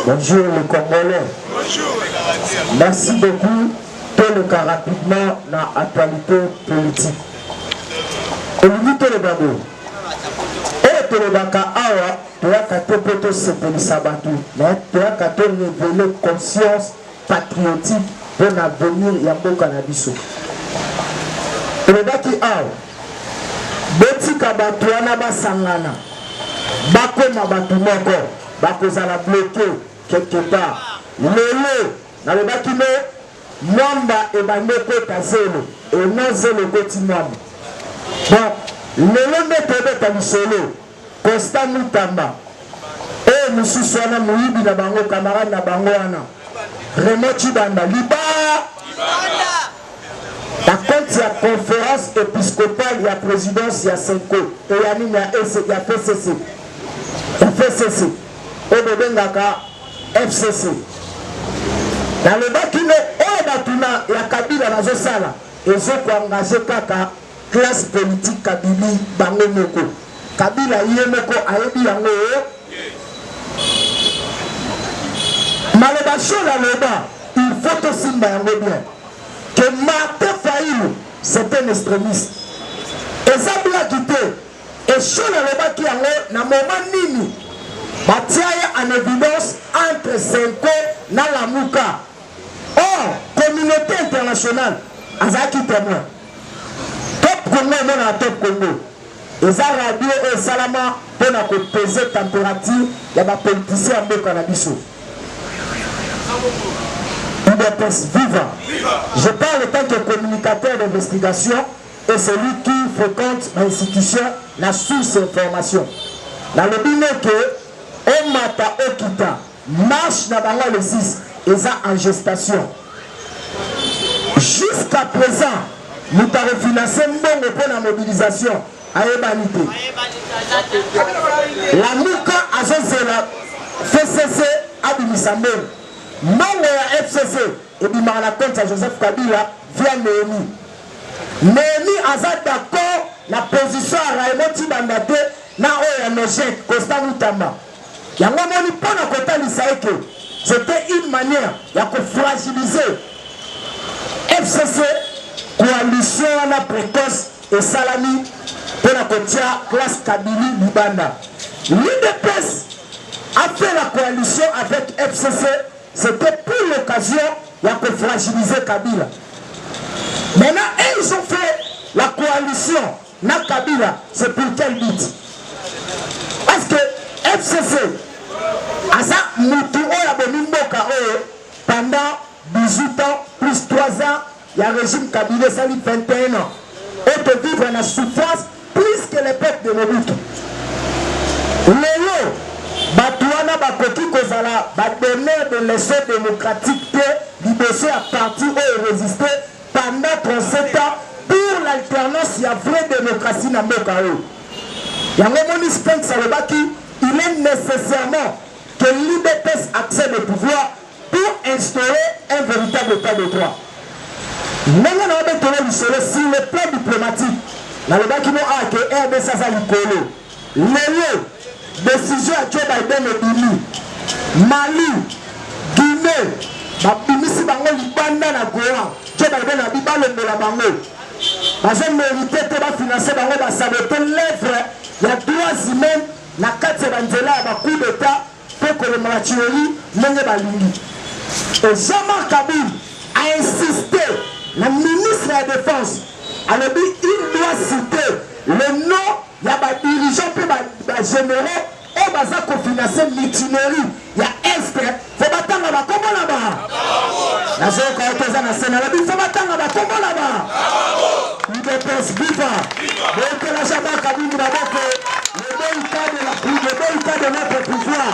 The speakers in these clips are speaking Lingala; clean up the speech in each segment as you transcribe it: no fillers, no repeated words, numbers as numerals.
Bonjour les Congolais. Merci beaucoup. Tout le cas rapidement dans l'actualité politique. Et nous tous les babou. Et tous les baka awa, tu as qu'à te poto sepeli sabatu. Mais tu as qu'à te révéler conscience patriotique pour l'avenir yambo cannabis. Et les baki awa. Beti kabatu anaba sangana. Bako mabatu moko. Bako zala bloqué quelque part. Lelo. Na le baki no. Mwamba et Bandeko Tazelo et non zelo koti mwamba. Bon, lelo metebe tamisolo Costa Mutamba et Moussou Swana Mouibi na bango camarade na bango wana Raymond Chibanda Liba. Par contre, il y a conférence épiscopale, il y a présidence, il y a Senko et il y a FCC. Il y a FCC. Et Bebengaka FCC. Dans le Bakino, Batuna, la Kabila na Zosala, et ils ont engagé kaka classe politique Kabili Bango Moko. Kabila Yemoko Aebi Yango. Malobasho la Loba, il faut aussi m'ayango bien. Que Martin Faïlou, c'est un extrémiste. Et ça bla quitté. Et chaud la Loba qui yango, na moment nini, Batiaye en évidence entre Senko na la Mouka. Or, communauté internationale, Azaki témoin. Top Congo, mon top Congo. Les Arabes et Salama pour peser température, il y a des politiciens en cannabis. UDPS, viva. Je parle en tant que communicateur d'investigation et celui qui fréquente l'institution, la source d'information. Dans le but que Omata Okita marche dans le 6. Ils sont en gestation. Jusqu'à présent, nous avons refinancé Mbongo pour la mobilisation à Ebanité. La Mouka a la FCC à Bimisambo. Mbongo à FCC et Bimar la compte à Joseph Kabila via Néhémie. Néhémie a d'accord la position à Raymond Tibandate na ONG Costa Mutamba. Il y a un moment où on a côté l'Israël. C'était une manière de fragiliser FCC, coalition à précoce et Salami pour la classe Kabili Libanda. L'UDPS a fait la coalition avec FCC, c'était pour l'occasion de fragiliser Kabila. Maintenant, ils ont fait la coalition na Kabila, c'est pour quel but? Parce que FCC, Asa Moutou pendant 18 ans, plus 3 ans, il y a un régime Kabila, ça lui 21 ans. Et de vivre en souffrance plus que les peuples de Mobutu. Léo, Batouana Bakoki Kozala, donner de leçons démocratiques, libérer à partir et résister pendant 37 ans pour l'alternance, il y a vraie démocratie dans le Mokao. Il y a un moment Spence Salobaki, il est nécessairement que l'UDPS accède au pouvoir pour instaurer un véritable état de droit. Maintenant, on va mettre sur le plan diplomatique. Dans le Bakino A, que RDC Saza Likolo, Léo, décision à Joe Biden et Bini, Mali, Guinée, Babimisi Bango Libanda na Goa, Joe Biden a Bibale de la Bango. Parce que mérité de financer Bango, va saboter l'œuvre, il y a droits humains, na Katse Banzela, à coup d'État, pour que le Malachiri n'ait pas l'uni. Et Jean-Marc Kaboul a insisté, le ministre de la Défense, a dit il doit citer le nom, il y a des dirigeants, des généraux, et baza ko financer l'itinéraire. Il y a Est, il faut battre là-bas, comment là-bas? La zone quand on est dans la scène, il faut battre là-bas, comment là-bas? Il dépense viva. Donc la Jean-Marc Kaboul d'abord que le bon cas de notre pouvoir.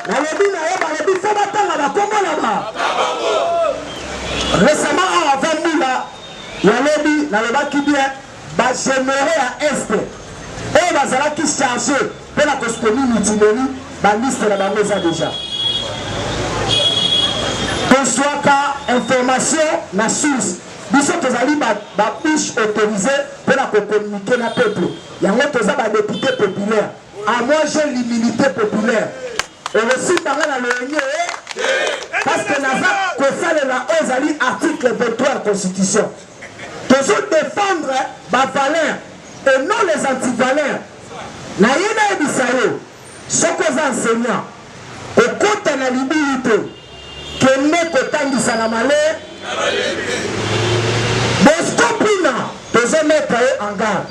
Il faut battre là-bas, comment là-bas? Récemment, avant nous, il y a lobby, dans le bas qui vient, va générer à Est. Et il va qui charger pour la costomie mutinerie, la liste de la banque déjà. Pour soit qu'à information, la source, nous sommes des bouche autorisée pour la communiquer la peuple. Il y a un autre député populaire. À moi, j'ai l'immunité populaire. reçu par la réunion. Parce que Naza, Kosalela, Ozali, article 23 de la Constitution. Toujours défendre ma valeur et non les antivaleurs. Naïna et Bissayo, ce que vous enseignants, au côté de la librité, que n'est qu'autant de Salamale, Boscopina, toujours mettre en garde.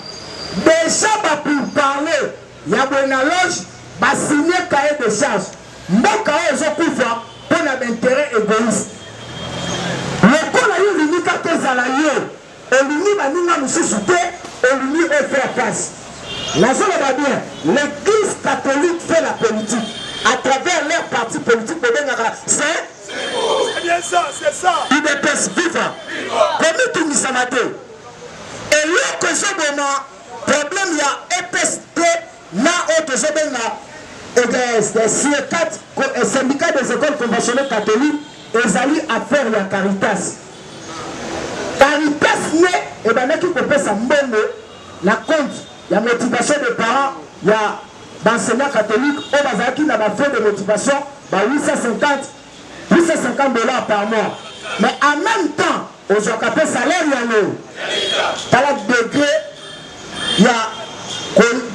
Déjà, pour parler, il y a une loge, va signer cahier de charge. Mon cahier de charge, pour l'intérêt égoïste. Le coup, il y a une unité qui est à la lieu. Et l'unité, nous sommes soudés, et l'unité est fait face. La zone va bien. L'église catholique fait la politique. À travers leur parti politique, c'est bien ça, c'est ça. Il dépasse vivant. Comme tout nous sommes maté. Et là que j'ai donné, problème, il y a EPST, na autre syndicat des écoles conventionnelles catholiques, ils allaient à faire la Caritas. Caritas n'est, et bien, qui peut sa mbongo, la compte, il y a motivation des parents, il y a d'enseignants catholiques, au bazar qui n'a pas fait de motivation, 850 $ par mois. Mais en même temps, aux gens qui ont salaire, il y a l'eau. Dans le degré, il y a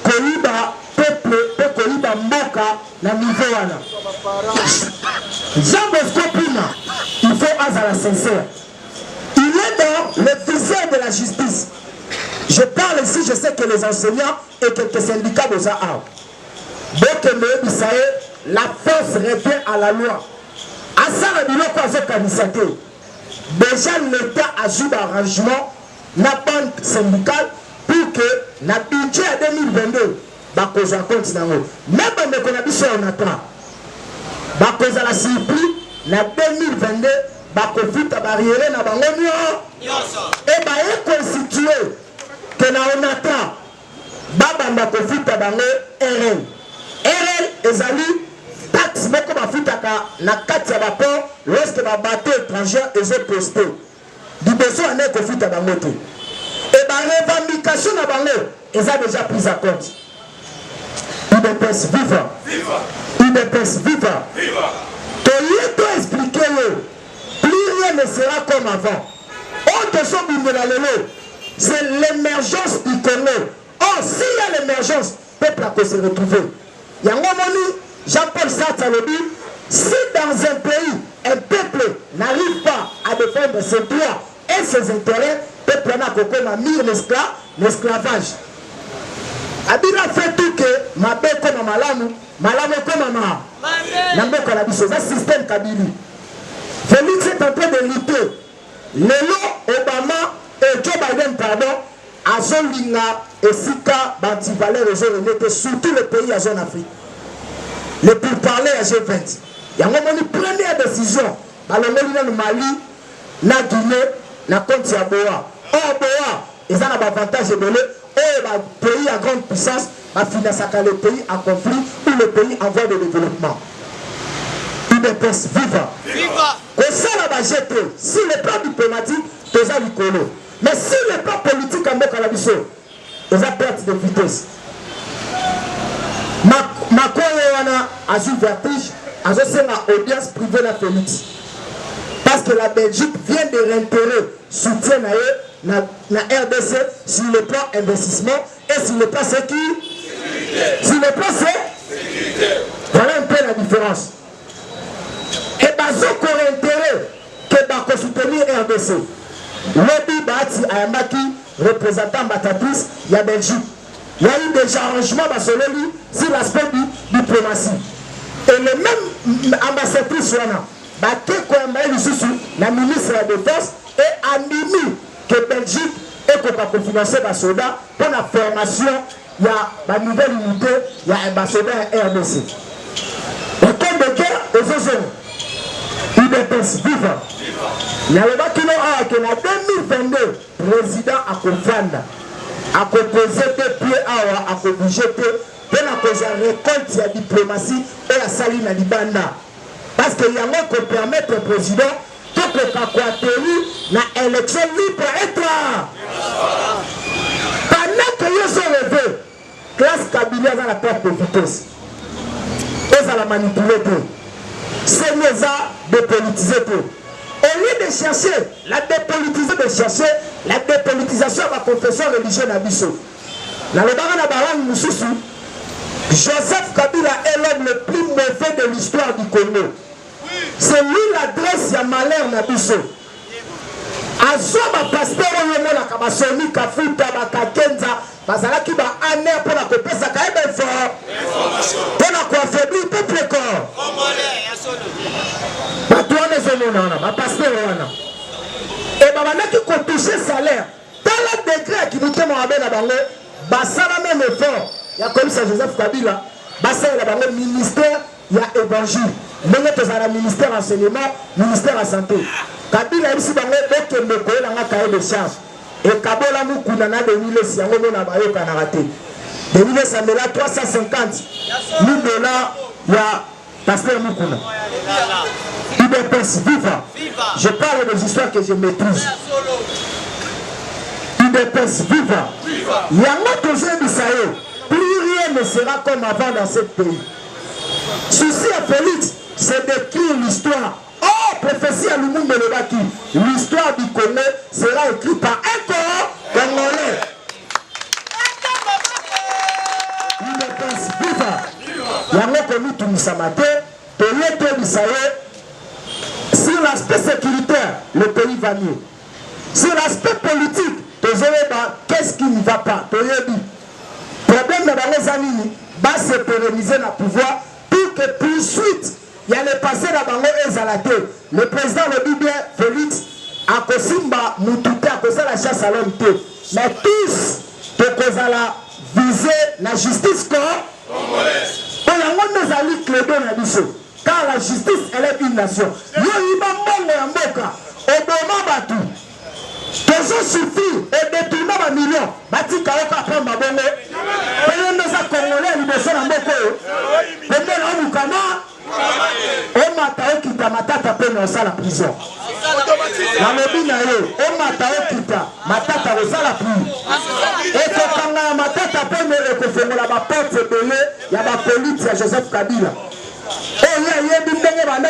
Koïba, peuple, Koïba, Mboka, na niveau. Jean Bosco Pina, il faut à la sincère. Il est dans le viseur de la justice. Je parle ici, je sais que les enseignants et quelques syndicats de Zahar. Donc, la force revient à la loi. À ça, le bureau quoi déjà, l'État a joué d'arrangement la banque syndicale pour que le budget à 2022 va causer un compte. Même si on a dit on attend, va causer la surprise, en 2022, va conflit à barrière na bangonio et va constituer que on attend, va conflit à bango RL. RL ezali taxe moko bafutaka na kati ya baport lorsque babateau étranger ezo posté liboso ane kofuta bango te et barevendication na bango eza déjà prise à compte. UDPS viva, UDPS viva. Toyeto expliquer yo, plus rien ne sera comme avant. Autre chose c'est l'émergence du Congo. Or s'il y a l'émergence, le peuple a se retrouver. Jean-Paul Sartre a dit, si dans un pays, un peuple n'arrive pas à défendre ses droits et ses intérêts, le peuple n'a mis l'esclavage. Abila fait tout que ma bête comme malamu comme ma c'est un système Kabili. Félix est en train de lutter. Lelo, Obama et Joe Biden, pardon, à Zolinga et Sika, Bantivalé, surtout les pays à zone Afrique. Le pourparler à G20. Il y a une première décision. Dans le Mali, la Guinée, la compte à Boa. Or, Boa, ils ont un avantage de et pays à grande puissance va financer les pays en conflit ou les pays en voie de développement. UDPS viva. Si le plan diplomatique, c'est ça l'icolo. Mais si le plan politique en Mokalabiso, c'est ça perte de vitesse. Macron a eu vertige, a eu audience privée la Félix. Parce que la Belgique vient de réitérer soutien à la RDC sur le plan investissement et sur le plan sécurité. Sur le plan sécurité. Voilà un peu la différence. Et bazo qu'on réintéré que soutenir RDC. Lobby Bati Ayamaki, représentant Batatis, il y a Belgique. Il y a eu des arrangements sur l'aspect de diplomatie. Et le même ambassadrice, la ministre de la Défense, est animée que Belgique est pour financer les soldats pour la formation. Il y a la nouvelle unité, il y a un ambassadeur RDC. Et comme de guerre, aux zones, UDPS vivant. Il y a le bâtiment que en 2022, le président a comprendre. A proposé des pieds à bouger pour la récolte de la diplomatie et la saline à Libanda. Parce qu'il y a un qui permet au président de faire une élection libre et claire. Pendant que ils sont levés, classe Kabila dans la perte de vitesse. Ils ont manipulé. C'est nous dépolitisé. Au lieu de chercher la dépolitisation, la dépolitisation de la confession religieuse d'Abisso. Dans le barrage de Baran Moussoussou, Joseph Kabila est l'homme le plus mauvais de l'histoire du Congo. C'est lui l'adresse à malheur Nabisso. Azoma pasteur Oyomona Kabasoni Kafuta Bakakenza Bazalaki ba aner pour la copesa kaebe fort. Pour la affaiblir peuple corps. Batouane Zonona, ba pasteur Wana. Et babanaki ko toucher salaire. Dans le décret qui nous tient à la bango, basala même effort. Il y a comme ça Joseph Kabila, basala la bango ministère, il y a évangile. Même à la ministère enseignement, ministère la santé. Kabila ici bango boke mboko na nga cahier de charge. Et Kabola Mukuna na de mille si yango na bayo kana raté. De mille ça me la 350 $1000 il y a pasteur Mukuna. UDPS viva. Je parle des histoires que je maîtrise. UDPS viva. Yango toujours bisayo. Plus rien ne sera comme avant dans ce pays. Souci à Félix, c'est d'écrire l'histoire. Oh, prophétie à Lumumba Lebaki. L'histoire du Congo sera écrite par un corps congolais. Il est pense viva. Il y a un commis tout Missamate. Sur l'aspect sécuritaire, le pays va mieux. Sur l'aspect politique, qu'est-ce qui ne va pas? Le problème de les amis va se pérenniser dans le pouvoir pour que plus suite. Il y a le passé dans Bango et Zalaté. Le président le dit bien, Félix, à Kosimba, Moutouté, à cause de la chasse à l'homme. Mais tous, de cause à la viser la justice congolaise. On a nos alliés clédés dans le car la justice, elle est une nation. Yo, il va monter en boca. Obama Batu. Toujours suffit et détourner ma million. Bati Kaoka prend ma bonne. Et nous a Congolais, nous sommes en boca. Et nous, nous, on m'a taillé ta matata peine à la prison. La mobile on m'a taillé matata à la prison. Et quand on a matata peine et que fait la porte belé, il y a la police à Joseph Kabila. Et il y a des gens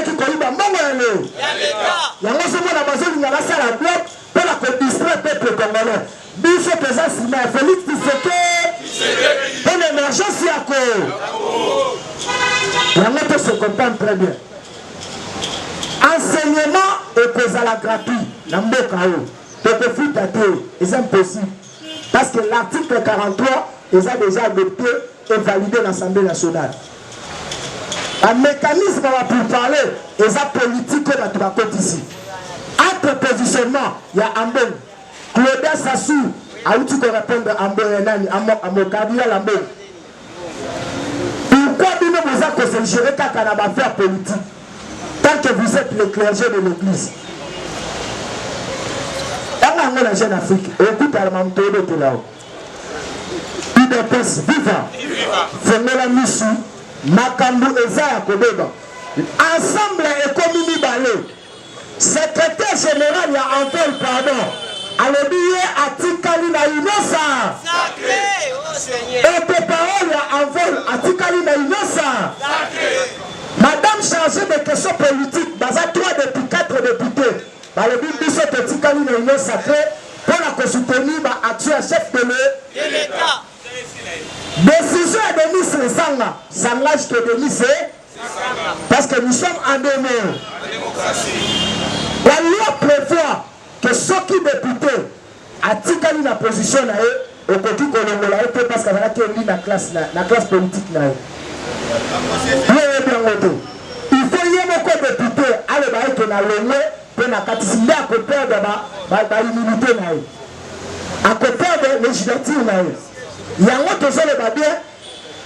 qui ont dit bon, il y a un moment la base de la salle à bloc pour la distraire le peuple congolais. Biso présent Félix Tshisekedi. Pour l'émergence à quoi? La moto se comprend très bien. Enseignement et cause à la gratuit. La mboka c'est impossible. Parce que l'article 43 est déjà adopté et validé dans l'Assemblée nationale. Un mécanisme pour parler est politique dans la côte ici. Entre positionnement, il y a Ambon. Claudia Sassou a eu tout répondre à Ambon à Mokabila Lambon. Pourquoi vous avez que gérer quand on a affaire politique tant que vous êtes le clergé de l'église? On a la jeune Afrique. Écoute à la manteau de là-haut. UDPS viva. Fengola Missu. Makambu Eza Kobeba. Ensemble économie balé. Secrétaire général, il y a Antoine Pardon. Alors, Atikali na Inosa. Sacré, oh Seigneur. Et tes paroles, il y a Antoine Atikali na Inosa. Sacré. Madame chargée de questions politiques, baza 3 depuis 4 députés. Alors, Bisso Atikali na Inosa sacré pour la soutenir l'action chef de l'État. Décision de Denis Sanga. Sangage que Denis c'est parce que nous sommes en démocratie. La loi prévoit que ceux qui députés attikali na position na eux au côté kolongola eux parce que voilà qui est la classe politique na eux. Il faut y avoir député à le bailler que na longue pour na katisimbé à côté de ba immunité na eux. À côté de législative na eux. Il y a un autre chose de bien.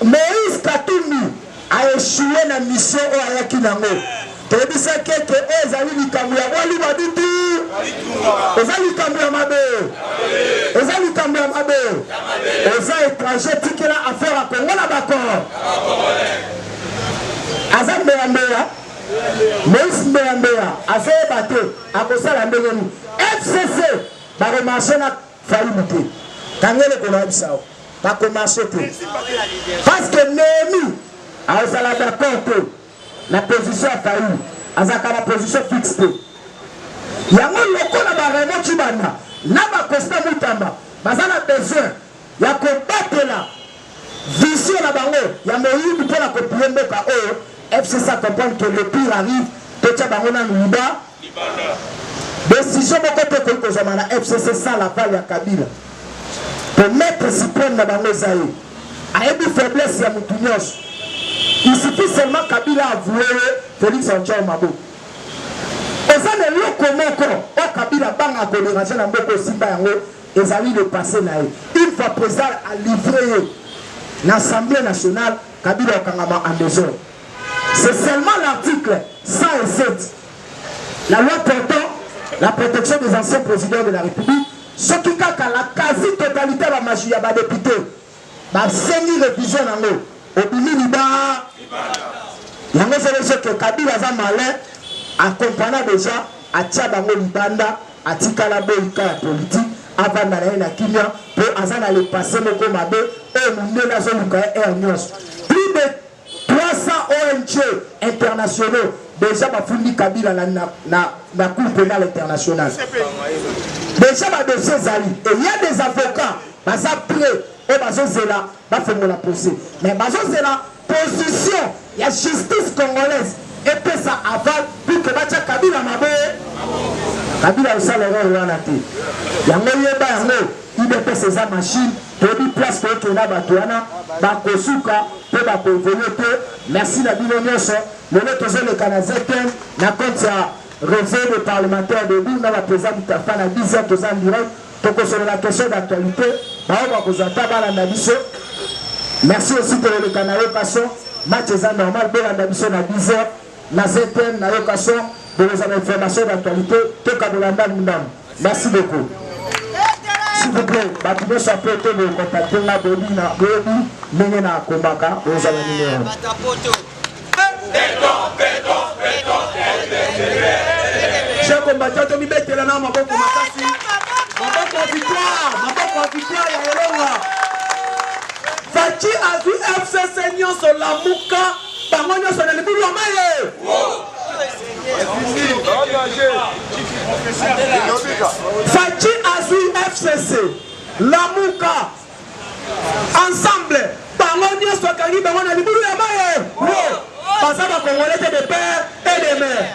Moïse Katumbi a échoué dans la mission au Ayaki Nango. Tu as dit ça que les amis du Cameroun, ils vont dire tout. Les amis du Cameroun, les amis du Cameroun, les étrangers qui ont affaire à Congo, là d'accord. Azam Béambéa, Moïse Béambéa, Azam Baté, Akosa Lambéani, FCC, va remarcher la faillite. Quand il est comme ça. Va commencer tout. Parce que Néhémie, azala d'accord te la position a failli azaka la position fixe te yango lokola ba Raymond Tshibanda na ba Constant Mutamba bazana besoin ya kobatela vision na bango ya moyibi mpona kopie mboka oyo FCC comprendre que le pire arrive totia bango na liba décision moko te koyi kozwama na FCC sans la balle ya Kabila pour mettre Cyprien na bango eza ye ayebi faiblesse ya mutu nyonso. Il suffit seulement Kabila avoué Félix Antoine Mabo. Eza ne loko moko o Kabila banga ko déranger na mboko simba yango ezali le passé na ye. Une fois président a livré l'Assemblée nationale Kabila okangama en désordre. C'est seulement l'article 107 la loi portant la protection des anciens présidents de la République ce qui kaka la quasi-totalité de la magie ya ba député ba sengi révision nango obimi liba yango c'est que Kabila za malin accompagnant déjà atia bango libanda atikala boyika ya politique avanda na ye na kimia po azana le passé moko mabe e mundela zo luka air news plus de 300 ONG internationaux déjà bafundi Kabila na cour pénale internationale déjà ba dossier zali et il y a des avocats baza prêts et bazozela bafongola procès mais bazozela position ya justice congolaise et puis ça aval pour que batia Kabila mabe Kabila osala erreur wana te yango yeba yango IBP ses machines tobi place pour que na bato wana bakosuka pe bakoévoluer te merci na bino nyonso lelo tozoleka na ZTN na compte ya réseau de parlementaires de Bouna la président du Tafa na 10h tous en direct tokosolo la question d'actualité baoba kozata balanda biso merci aussi pour le canal Yokason match est normal balanda biso na 10h na ZTN na Yokason pour les informations d'actualité toka bolanda ndam merci beaucoup s'il vous plaît batino soit prêt de contacter la Bobby na Bobby ndenge na kombaka ozala numéro Chers combattants, Tommy Betelana, Maboko Makasi, Maboko victoire, Yolonga. Fati a vu FCC Nyonso Lamuka, Bango Nyonso na Libiru Amaye. Fati a vu FCC Lamuka, ensemble, Bango Nyonso Kagi, Bango na Libiru Amaye. Parce que Congolais de père et de mère.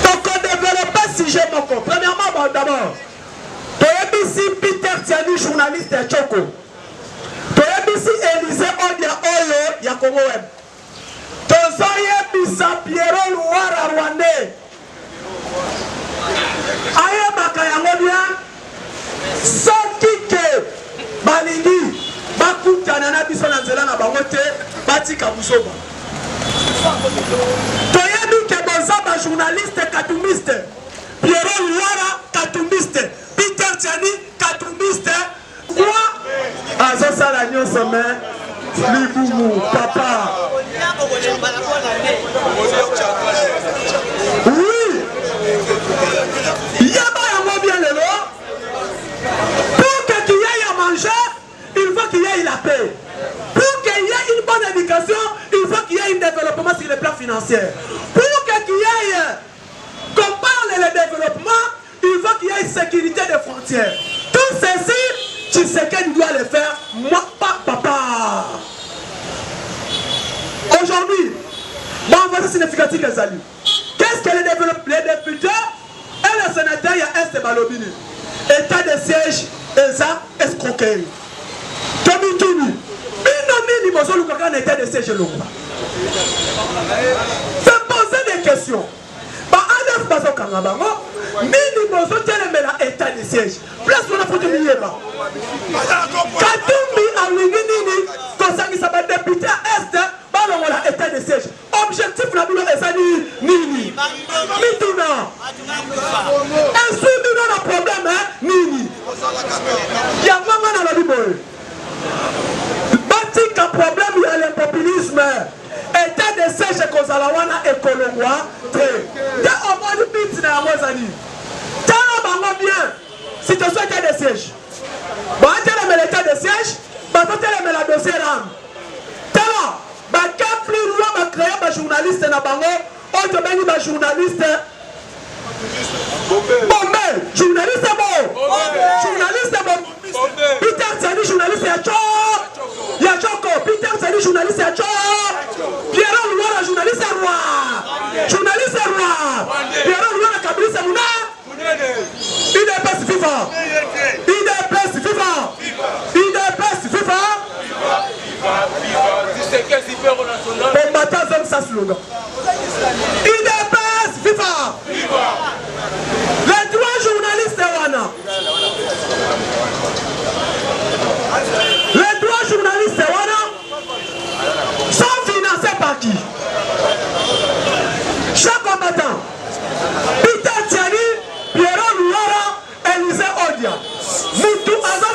Donc on développe si je m'en comprends. Premièrement, d'abord, Toyebisi Peter Tiani, journaliste de Choko. Toyebisi Élisée Odia Oyo, Yakongo Web. Tozoyebisa Pierrot Louara Rwandais. Aye Bakayango bien. Sokike Balingi. Bakutana na biso na nzela na bango te batika busoba toyebi ke bozaba journaliste katumbiste Pierrot Louara katumbiste Peter Tiani katumbiste quoi azosala nyonso me libumu papa oui yaba yango bien lelo pour que tu ailles à manger il faut qu'il y ait la paix. Pour qu'il y ait une bonne éducation, il faut qu'il y ait un développement sur le plan financier. Pour qu'il y ait, qu'on parle le développement, il faut qu'il y ait une sécurité des frontières. Tout ceci, tu sais qu'elle doit le faire, moi, pas papa. Aujourd'hui, bon, voici significatif les alliés. Qu'est-ce que les députés et les sénateurs, il y a un Balobini. État de siège, ESA, escroquerie. Tomi Tomi, Binoni Mozo Lukaka n'était de ces jeunes. C'est poser des questions. Bah, Adolphe Bazo Kangabango, Nini Mozo Telemela état de siège. Place pour la photo de Yéba. Katumbi Alingi Nini, Kosaki Saba député à Est, Balongola état de siège. Objectif Nabilo Ezani Nini. Mituna. Est-ce que nous avons un problème, hein? Nini. Yamama na la Bible. Batik un problème, il y a le populisme. État de siège Kozalawana et Kolongwa. Dès au mois de bit na Mozani. T'as bien. Situation état de siège. Bon, t'as l'état de siège, bah, t'as la dossier RAM. journaliste na bango oyo tobengi bajournaliste bombe journaliste Peter Tiani journaliste ya Choko Peter Tiani journaliste ya Pierre Luara journaliste roi Pierre Luara Kabrisa Muna IDPS FIFA combattant comme ça slogan IDPS FIFA les trois journalistes wana sont financés par qui? Chaque combattant Peter Tiani, Pierre Luara, Élisée Odia Moutou Azon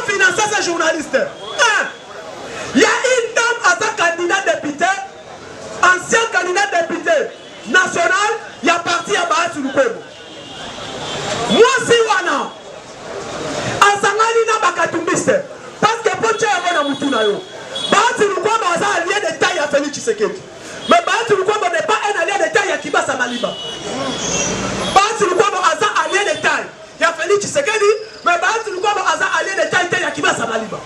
financé ces journalistes. Il y a une dame à sa candidat député, ancien candidat député national, il y a parti à Baha Tulukwebo. Moi si wana Asangani na bakatumbiste parce que pour tchèvre na mutuna yo Baha Tulukwebo aza allié de taille à Félix Tshisekedi. Mais Baha Tulukwebo n'est pas un allié de taille à Kibasa Maliba. Baha Tulukwebo aza allié de taille à Félix Tshisekedi, mais Baha Tulukwebo aza allié de taille à Kibasa Maliba.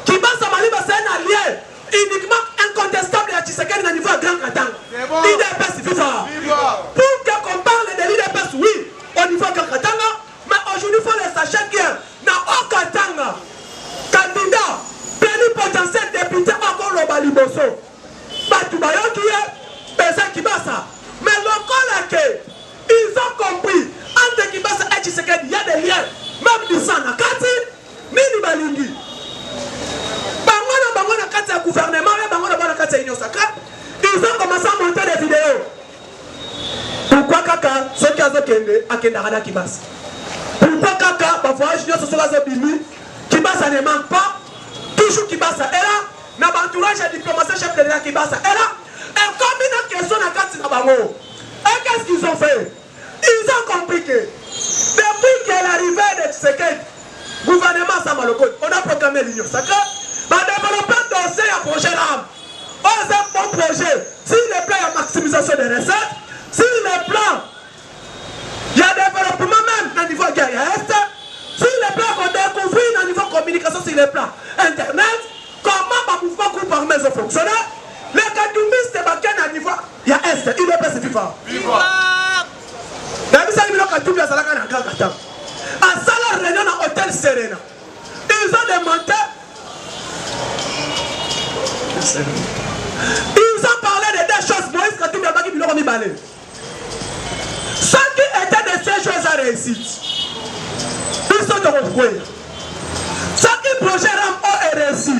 Kibasa Maliba c'est un allié uniquement incontestable à Tshisekedi au niveau de Grand Katanga. IDPS FIFA. Pour qu'on parle de l'IDPS, oui, au niveau de Grand Katanga, mais aujourd'hui il faut les sachet qu'il y a dans Okatanga, candidat, plénipotentiel député encore le Baliboso. Batubayo qui est, Pesa Kibasa. Mais le collègue, ils ont compris, entre Kibasa et Tshisekedi, il y a des liens, même du sang, Nakati, Mini Balingi. Bangona Kati à gouvernement, Bangona Kati à Union Sacrée, ils ont commencé à monter des vidéos. Pourquoi Kaka, ceux qui ont Kende, à Kendarada Kibasa? Pourquoi Kaka, parfois, je dis que ce soit Bimi, Kibasa ne manque pas, toujours Kibasa est là, n'a pas entourage et diplomatie chef de l'État Kibasa est là, et comme une question à Kati Nabango, et qu'est-ce qu'ils ont fait? Ils ont compris que, depuis qu'est l'arrivée de Tshisekedi, gouvernement Samaloko, on a proclamé l'Union Sacrée, on a développé un dossier à projet l'âme. On a un bon projet. Si le plan est maximisation des recettes, si le plan, il y a développement même au niveau guerre-est, si le plan qu'on découvre au niveau communication sur le plan internet, comment le mouvement groupe armé a fonctionné, les kadoumistes débarquent au niveau, il y a est, il est pas FIFA. Dans le salon, il y a un salaire réunion dans l'hôtel Serena. Ils ont demandé. Ils ont parlé de deux choses. Moïse Katumbi a dit qu'ils l'ont mis balai. Ce qui était de ces choses à réussir, ils sont de recouvrir. Ce qui projet RAM est réussi,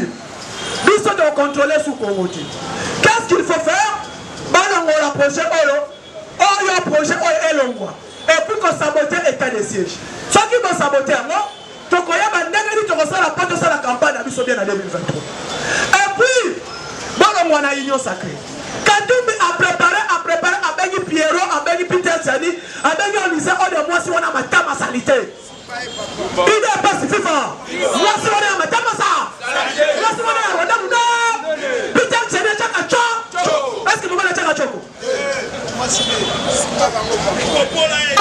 ils sont de contrôler sous Congo. Qu'est-ce qu'il faut faire? Balongo la projet Oyo projet Oyo et Longwa. Et puis qu'on sabote l'état de siège. Ceux qui vont saboter, moi, Tokoya Bandegani, tu reçois la porte de la campagne à Bissobien en 2023. Et puis, bon, on a union sacrée. Katumbi a préparé avec Pierrot, avec Peter Tiani, avec Onisé, on est moi si on a ma tama salité. Il n'est pas si FIFA. Moi si on a ma tama sa. Moi si on a Rodamuna. Peter Tiani, Tchakacho. Est-ce que vous voulez Tchakacho?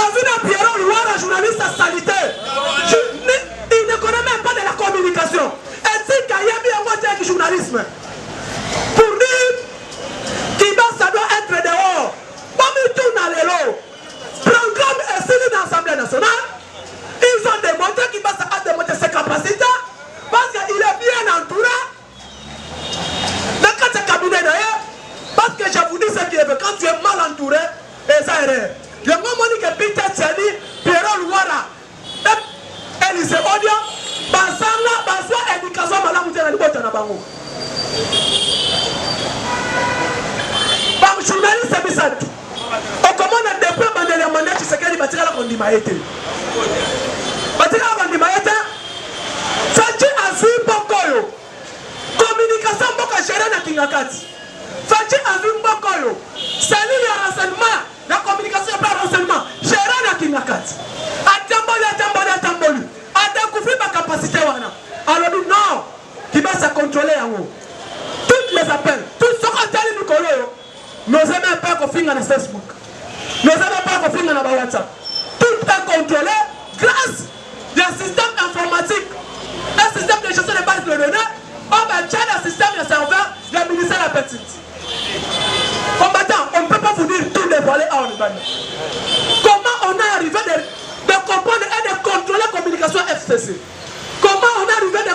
Avina Pierrot, Luara, journaliste à salité. Il ne connaît même pas de la communication. Est-ce qu'il y a bien voté avec le journalisme? Pour dire ça doit être dehors. Pas du tout dans les lots. Programme est signé dans l'Assemblée nationale. Ils ont démontré qu'il a démontré ses capacités parce qu'il est bien entouré. Dans le cabinet d'ailleurs, parce que je vous dis ce qui est vrai, quand tu es mal entouré, et ça est vrai. Le moment que Peter Tiani, Pierrot Luara, Élisée Odia, Basanga, Baswa, éducation, Madame Moutena, Libota Nabango. Par journaliste, c'est bizarre. On commande un dépôt, on a demandé si c'est qu'il va tirer la condimaïté. Va tirer la condimaïté. Fati Azui Bokoyo. Communication Boka gérée dans Kingakati. Fati Azui Bokoyo. Salut le renseignement. La communication est pas renseignement. Gérée dans Kingakati. Atamboli. A découvert ma capacité. Alors non. Qui va ça contrôler toutes les appels, tout ce qu'on t'a dit, nous n'aimons pas qu'on finisse dans Facebook, nous n'aimons pas qu'on finisse dans WhatsApp. Tout est contrôlé grâce à un système informatique, un système de gestion de base de données. On va tient un système de serveur, le ministère de la petite. Combattant, on ne peut pas vous dire tout dévoiler à Onibani. Comment on est arrivé de comprendre et de contrôler la communication FCC? Comment on est arrivé de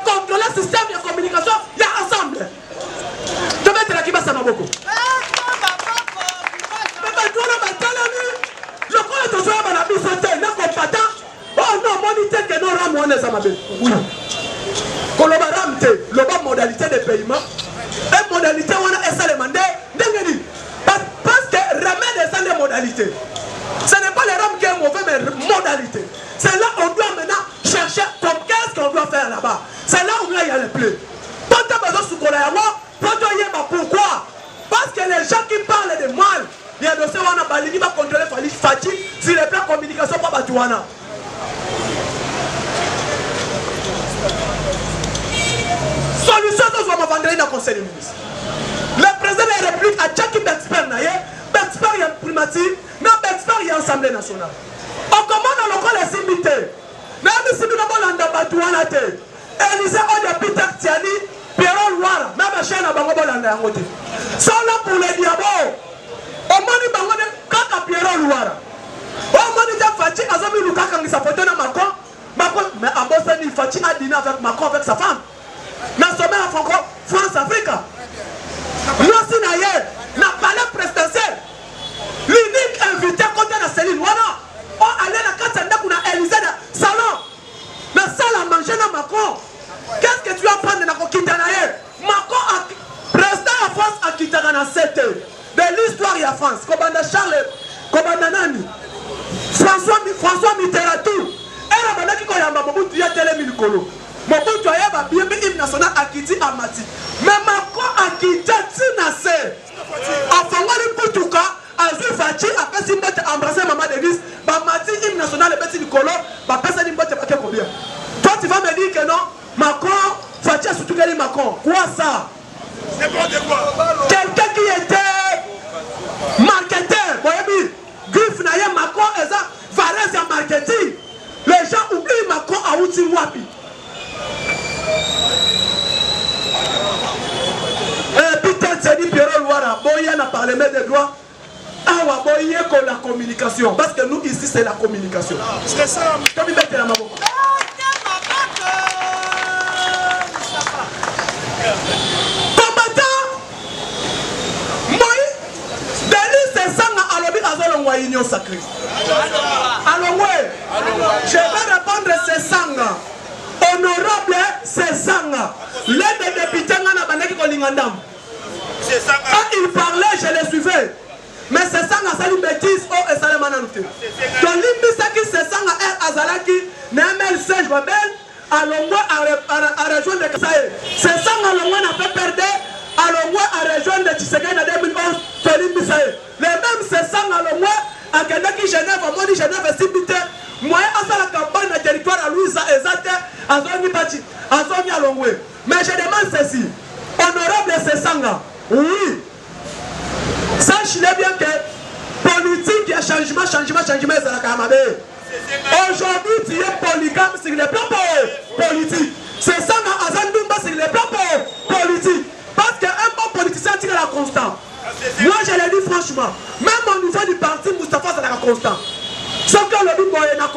contrôler le système de communication? Il y a ensemble. Je vais te la kiba Samaboko. Je crois que tu as la mise au terre, non combattant. Oh non, mon idée que nous ramons les Samabé. Kolobaramte, le bon modalité de paiement. Et modalité, on a essayé de demander. Parce que remettre des modalités. Ce n'est pas les rames qui est mauvais, mais modalité. C'est là où on doit maintenant chercher comme qu'est-ce qu'on doit faire là-bas. C'est là où il y a les plaies. Quand tu as besoin de ce pourquoi? Parce que les gens qui parlent de mal, il y a dossier où on a balini va contrôler Fati sur les plans de communication pour Batouana. Solution que je vais vendre dans le conseil des ministres. Le président de la République a checké Bexper, Bexper il y a primature, non Bexper il y a Assemblée nationale. On commande dans le cas les imités. Mais si nous avons l'andabatuana, Elisa Ode Peter Tiani, Pierre Loire, même chaîne à Bango Landangote. Sont là pour les diables. On m'a dit Bango Kaka Pierre Loire. On m'a dit Fati Azomi Lukaka qui s'appelle Macron. Mais à Boston, il Fati a dîné avec Macron avec sa femme. Dans le sommet à France-Afrique. Nous aussi d'ailleurs, dans le palais présidentiel, l'unique invité contre la Céline Wana, on allait dans la 4 qu'on a Élysée dans le salon. Dans la salle à manger dans Macron. Qu'est-ce que tu vas prendre dans la Kitanaïe? Macron, président de France à Kitana 7 de l'histoire de la France. Commandant Charles, commandant Nani, François Mitterrand, tout. Et là, qui a Maboubou, tu as télé Milikolo. Mobutu tu as bien hymne national à Kiti Amati. Mais Macron a quitté Tinasé. Enfin, moi, le Poutouka, Azul Fati, après si vous embrasser Maman Denise, Mati hymne national, le petit Nicolo, personne ne peut te combien. Toi, tu vas me dire que non, Macron, Fati a surtout gagné Macron. Quoi ça? Quelqu'un qui était marketeur, vous voyez bien, Griff Naye, Macron, et ça, Varese en marketing. Les gens oublient Macron à Outi Wapi. Peter Tsedi Pierre Loire, Boya n'a pas le maître des droits. Ah, Boya comme la communication. Parce que nous ici c'est la communication. C'est ça. Comme il met la main. Combattant, moi, Denis c'est ça à l'objet à la union sacrée. Alors ouais, je vais répondre c'est ça. Honorable Sesanga, l'un des députés il parlait, je le suivais. Mais Sesanga, ça lui bêtise, oh, et ça le manante. Donc, l'immisaki Sesanga est Azalaki, Nemel Sej Wabel, à l'ongwa à rejoindre de Kasaye. Sesanga, l'ongwa n'a pas perdu, à l'ongwa à rejoindre de Tshisekedi en 2011, Tolim Bisaye. Les mêmes Sesanga, l'ongwa, à Kendaki Genève, à Moni Genève, et Sibité. Moi, à la campagne de territoire à Louisa et Zate, à Zoni Bati, à Zoni Alongwe. Mais je demande ceci, honorable Sesanga, oui, sachez bien que politique, il y a changement, c'est la Kamabé. Aujourd'hui, tu es polygame sur les plans politiques. Sesanga Azandumba sur les plans politiques. Parce qu'un bon politicien tire la constante. Moi, je l'ai dit franchement, même au niveau du parti, Moustapha, c'est la constante. Sauf que le but est na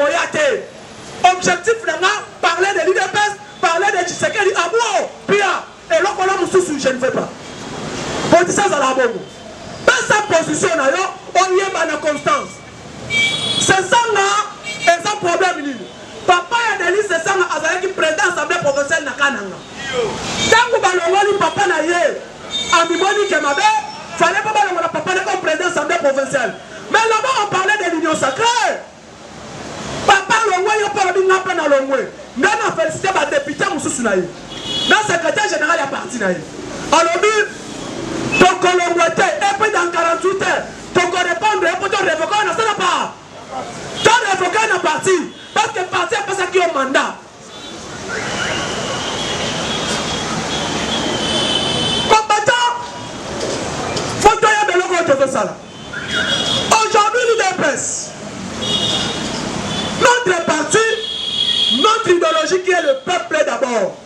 objectif parler de l'IDPS, parler de Tshisekedi, Abou, Pia, et l'autre là, je ne fais pas. Politicien, ça la bonne. Dans sa position, on y est dans la constance. C'est ça là, et ça problème. Papa a dit c'est ça là, qui président l'Assemblée provinciale de Kananga. Tant que le papa n'a eu, Amimoni Kemabe, fallait pas le papa comme président de l'Assemblée provinciale. Mais là-bas, on parlait de l'union sacrée. Papa, le roi, il n'y a pas de n'importe dans le roi. Mais on a félicité le député Moussounaï. Dans le secrétaire général, il y a parti. Alors, ton colomboité, et puis dans 48 heures, ton répondre, et puis ton révoquer, on ne sait pas. Ton révoquer, on a parti. Parce que parti, c'est pas ça qui est au mandat. Paix d'abord.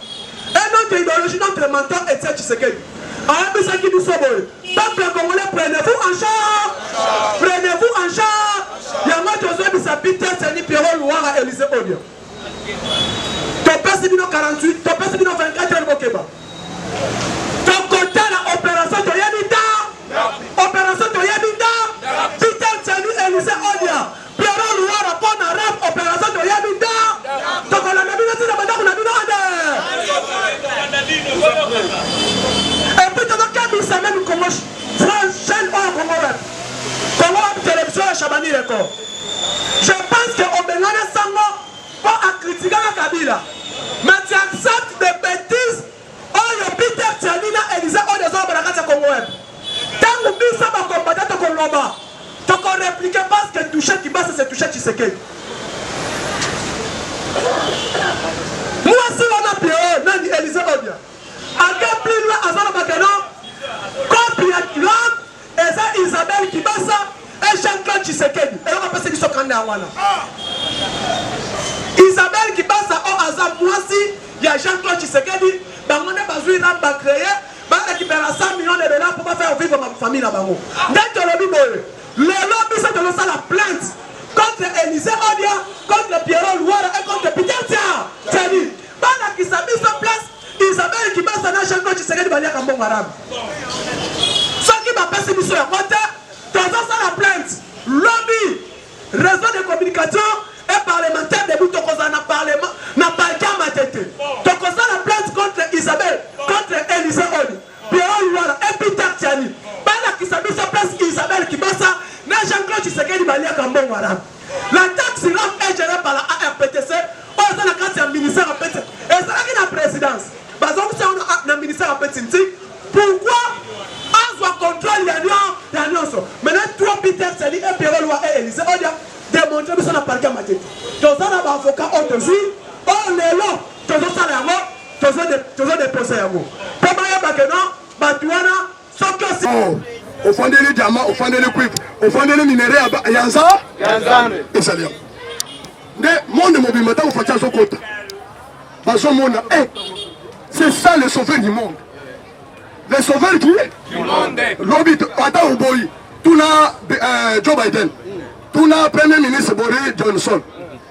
Et notre idéologie, notre mentor Étienne Tshisekedi. Peuple congolais, prenez-vous en charge. Prenez-vous en charge. Il y a moi qui ai dit Peter Tsani Pierrot Louara Élysée Odia. Ton père c'est 48, ton père c'est 24 heures Bokeba. Ton côté la opération Toyabita. Opération Toyabita. Peter Tsani Élysée Odia. Pierrot Louara pour arabe opération Toyabita. Donc on a mis dans la madame on a mis et puis dans le cas où ça même commence chaîne au Congo Congo télévision et Chabani Record. Je pense qu'on Bengane Sango pas à critiquer la Kabila. Mais tu acceptes des bêtises. Oh, le Peter Tchalina Elisa Odezo Barakata Congo Web. Tant que tu vas combattre ton Colomba, tu ne répliques pas ce que touché qui passe, c'est touché Tshisekedi. Moi, si on a payé, Nani Elisa Odia. Encore plus loin, à Zala Bakano, comme l'homme, et ça Isabelle Kibasa et Jean-Claude Tshisekedi. Et on va passer du Sokande à Wana. Isabelle Kibasa, au hasard, moi si, il y a Jean-Claude Tshisekedi, on a besoin de créer, on récupérer 100 millions de dollars pour faire vivre ma famille là-bas. Dès que le lobby, c'est de lancer la plainte contre Élysée Odia, contre Pierrot Louara et contre Peter Tiani. Bana qui s'habille sur place, Isabelle qui passe dans Jean-Claude Tshisekedi va dire un bon arabe. Ce qui m'a passé sur la côté, dans la plainte, lobby, réseau de communication et parlementaire de Bouto Koza na parlement, n'a pas qu'à ma tête. Donc on a la plainte contre Isabelle, contre Élysée Odia, Pierrot Louara et Peter Tiani. Bana qui s'habille sur place, Isabelle qui passe dans Jean-Claude Tshisekedi va dire un bon arabe. La taxe est gérée par la ARPTC. On a la carte du ministère en fait. Et c'est là qu'il y a la présidence. Par exemple, si on a un ministère en fait, pourquoi on doit contrôler l'alliance? Maintenant, trois Peter Tsani et Pierrot Loa et Élysée Odia démontrent que ça n'a pas le matin. Tous on a un avocat au-dessus, on est là, tous on a l'amour, tous on déposé l'amour. Pour moi, il y a Batouana, sauf que c'est. Au fond des diamants, au fond des cuivres, au fond des minéraux, il y a ça. Et ça vient. Mais mon mobile maintenant, on fait ça sur côté. C'est ça le sauveur du monde. Le sauveur qui du monde. Lobby, attends, au boy. Tout là, Joe Biden. Tout là, Premier ministre Boris Johnson.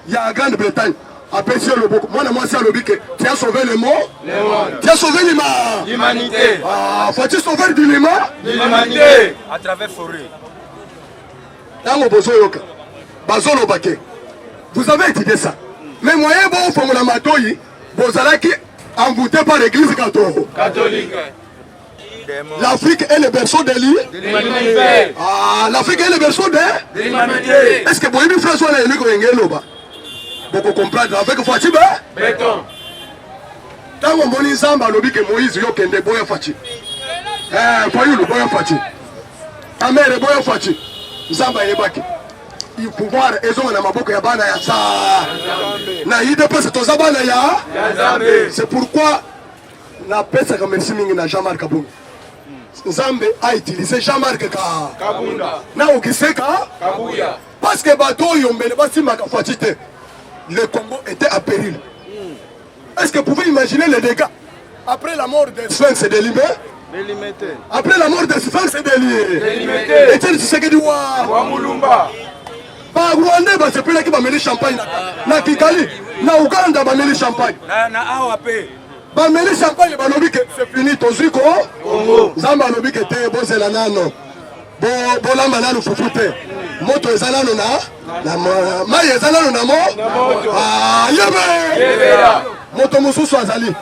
Il y a la Grande-Bretagne. Après, c'est le beaucoup. Moi, c'est le lobby que tu as sauvé le monde. Tu as sauvé l'humanité. Ah, faut-il sauver de l'humanité à travers forêt. Vous avez étudié ça. Mais moi, bon, faut la matoyi. Vous allez qui envoûté par l'église catholique. L'Afrique est le berceau de l'humanité. Ah, l'Afrique est le berceau de l'humanité. Est-ce que vous avez fait ça là, beaucoup comprendre avec Fati béton. Tant qu'on boni Zamba lobi que Moïse yo kende boya Fati. Foyou le boya Fati. Ta mère boya Fati. Zamba yebaki. Il pouvoir ezo na maboko ya bana ya sa. Na yide pesa to zabana ya. C'est pourquoi na pesa comme merci mingi na Jean-Marc Kabunda. Nzambe a utilisé Jean-Marc Kabunda. Na okiseka Kabuya. Parce que bateau yombele basi makafati. Le Congo était à péril. Est-ce que vous pouvez imaginer les dégâts? Après la mort de Sphinx et de Limé, après la mort de Sphinx et de Limé, et tu sais que du Wamulumba. Pas Rwanda, c'est plus là qui va mêler champagne. Na Kigali, na Ouganda, va mêler champagne. Na AOP. Va mêler champagne, va lobby que c'est fini, Toziko. Zamba lobby que t'es bon, c'est la nano. Bon, la manano fufute. Moto ezalano na mai ezalano na mo ah yebe moto mususu azali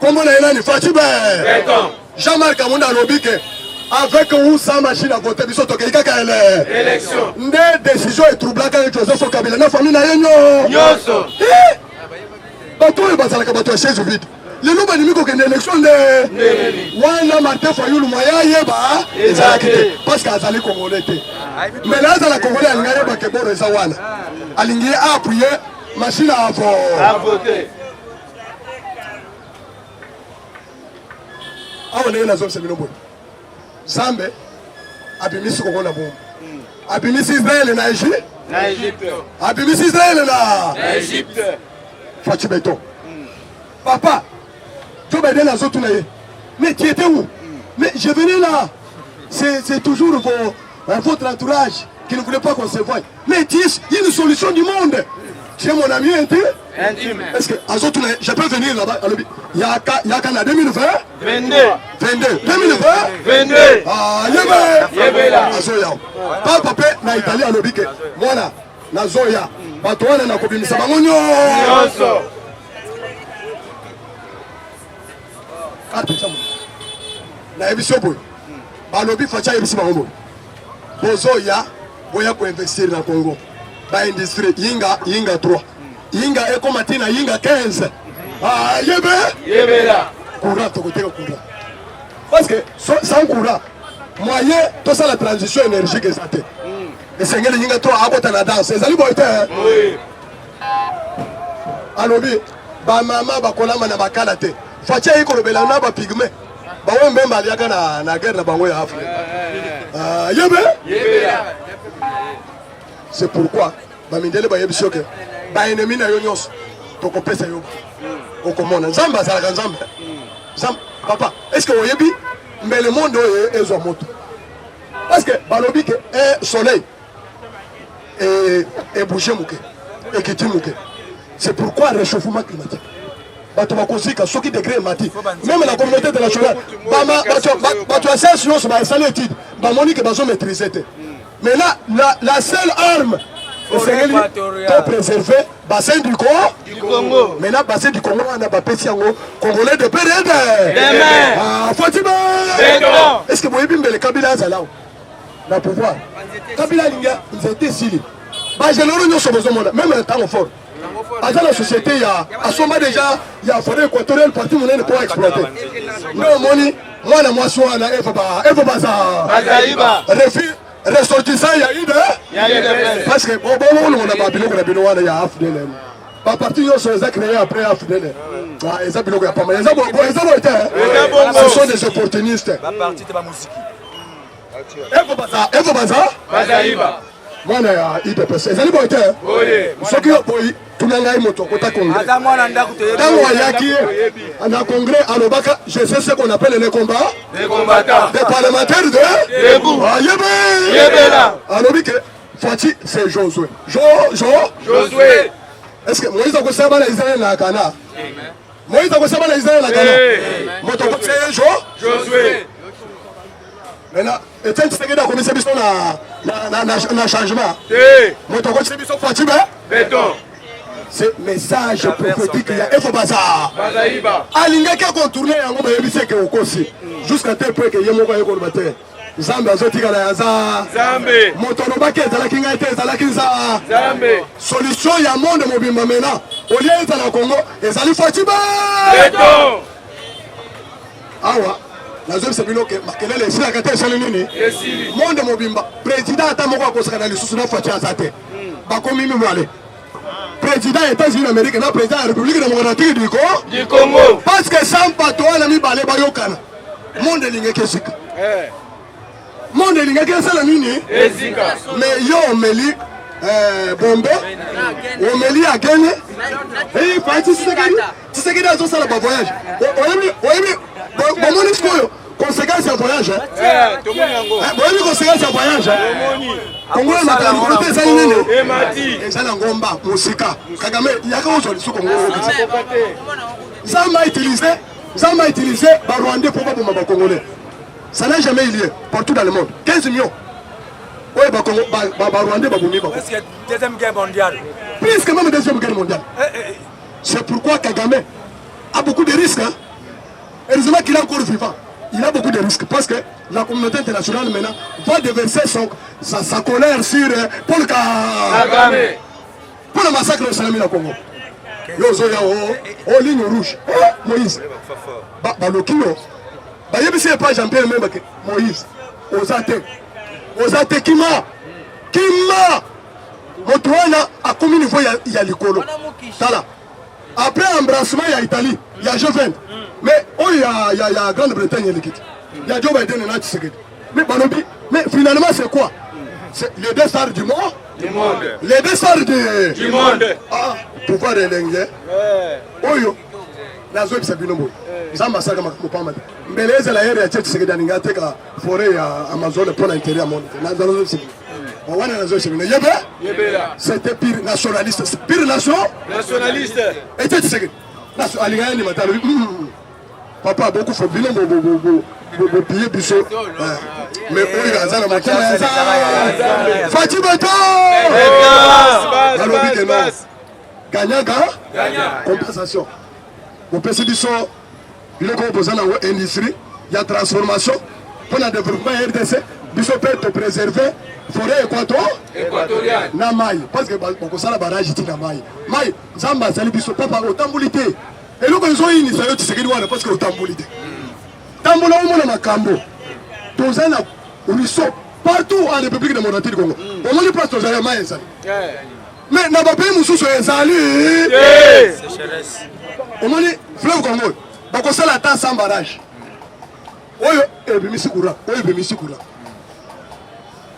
kombo na ina ni Fati béton Jean-Marc Kabunda lobi que avec ou sans machine à voter biso toke kaka élection nde décision et troubla quand Joseph Kabila na famille na yenyo nyoso bato e bazalaka bato chaise vide les loups banimiko que l'élection de wana Martin Fayulu moya yeba ezalaki parce que azali congolais te. Mais là, dans la Congolais, il y a un peu de Zawana. Il y a appuyé, machine à voter. Ah, on est dans la zone de Zambé, Abimis Congolais. Abimis Israël et Égypte. Abimis Israël et Égypte. Fati béton. Papa, Joe Biden a zotunaye. Mais tu étais où? Mais je venais là. C'est toujours votre entourage qui ne voulait pas qu'on se voie. Mais il y a une solution du monde. Tu es mon ami intime. Est-ce que Azotunaye, je peux venir là-bas? Il y a qu'en 2020 22. 2020 22. Ah, Yébé. Azoya. Papa, na Italie à l'obike. Moi, na Zoya. Batoana na kobimisa bango nyonso. Na ebisio boy. Balobi facha ebisi bango. Bozoya boya ko investir na Congo. Ba industrie yinga 3. Yinga eko matina yinga 15. Ah yebe là. Courant to côté courant. Parce que sans courant moyen tout ça la transition énergique exacte. Et c'est ngeli yinga 3 akota na danse. Ezali boyte. Oui. Alobi ba mama ba kolama na bakala te. Facha iko lobela na ba pigme. Ba wembe mbali yaka na guerre na bango ya Afrique. Ah yebe là. C'est pourquoi bamindele ba yebisio ke ba ennemi na yo nyonso to kopesa yo okomona nzamba azalaka nzambe papa est-ce que oyebi mais le monde ezwa moto parce que balobi ke soleil et bouger muke et kiti muke c'est pourquoi réchauffement climatique bato bakozika soki degré mati même la communauté internationale bato ya science nyonso baesali étude bamoni ke bazo maîtriser te mais là la seule arme pour préserver le bassin du Congo. Maintenant, le bassin du Congo, on a baptisé Congolais de Péréde. Ah, Fatima. Est-ce que vous avez vu le Kabila Zalao? Le pouvoir. Kabila Linga, ils étaient ici. Je ne même le temps fort. Dans la société, il y a déjà, il y a la forêt équatoriale, partie où on ne peut pas exploiter. Non, moi, je suis ressortissant, il y a eu de... Parce que bon, on a pas il y a AFDL. Pas parti, ils ont créé après AFDL. Ils ont pas mal. Ce sont des opportunistes. La partie de la musique. Evo Baza? Bazaïba. Moi, il y a IDPS. Ils ont été. Oui. Ceux qui ont pris, tout le monde est moto. Dans le congrès à l'Obaka, je sais ce qu'on appelle les combats. Les combattants. Des parlementaires de. Debout. Yébé là. Alors, Fati, c'est Josué. Josué. Est-ce que Moïse a commencé à les Israël à Ghana? Moïse a commencé à les Israël à Ghana. Moto, c'est Josué. Maintenant, Etienne Tshisekedi a commencé à changement. Moto, c'est Fati, béton. C'est message prophétique. Il y a Efo Baza. Alinga qui a contourné un moment jusqu'à tel point que Yemo va y Zambe azotika na yaza. Zambe. Motonoba ke zala kinga ete zala kinza. Zambe. Solution ya monde mobimba mena. Olie ezala Congo ezali Fatiba. Beto. Awa. Nazo sebino ke makelele esila kate esali nini? Esili. Monde mobimba. Président ata moko akosaka na lisusu na Fatiba azate. Bakomi mimwale. Président des États-Unis d'Amérique et président de la République démocratique du Congo. Parce que sans patois, l'ami balé bayokana. Monde ligne kesika. Monde ligne kesala nini? Mais yo meli bombe, on meli à gagner. Et Fati Tshisekedi a ça la voyage. Bon mon escoyo. Conséquence à voyage. Bon conséquence à voyage. Congo na kangote za nini? Emati. Ezala ngomba musika. Kagame yaka uzoli su Congo. Zama utilisé par Rwandais pour pas bomba congolais. Ça n'a jamais eu lieu partout dans le monde. 15 millions. Ouais ba Congo ba Rwandais ba bomba. Est-ce que deuxième guerre mondiale? Plus que même deuxième guerre mondiale. C'est pourquoi Kagame a beaucoup de risques. Heureusement qu'il est encore vivant. Il a beaucoup de risques parce que la communauté internationale maintenant va déverser sa colère sur Paul Kagame. Pour le massacre de Salami au Congo. Yozoya o ligne rouge. Moïse. Balokino. Ba yebisi pas Jean-Pierre même que Moïse. Ozate Kima. Motoana a commis niveau il y a l'icolo. Tala. Après embrassement il y a Italie, il y a G20. Mais il y a la Grande-Bretagne il y a Joe Biden et Tshisekedi. Mais finalement c'est quoi? C'est les deux stars du monde. Les deux stars du monde. Ah, pouvoir de l'Ingue. Oyo. nazo bisa binomo zamba saka makopama mbeleza la area chetu sekedaninga teka forêt ya Amazon pour l'intérieur monde nazo bisa wana nazo bisa yebela c'était pire nationaliste pire nationaliste et tu sais que alingani matalo papa beaucoup faut binomo bo pied biso mais on est dans la matière Fatima to gagnant compensation mon PC biso il est composé dans l'industrie il y a transformation pour le développement RDC biso peut te préserver forêt équatoriale na mai parce que beaucoup ça la barrage ti na mai zamba sali biso papa otambulité et loko zo ini sayo tisekedi wana parce que otambulité tambola umona makambo tozana uniso partout en République démocratique du Congo au moins place tozana mai ça mais na ba pays mususu ezali au moins fleuve Congo bako sala ta sans barrage oyo ebimisi kura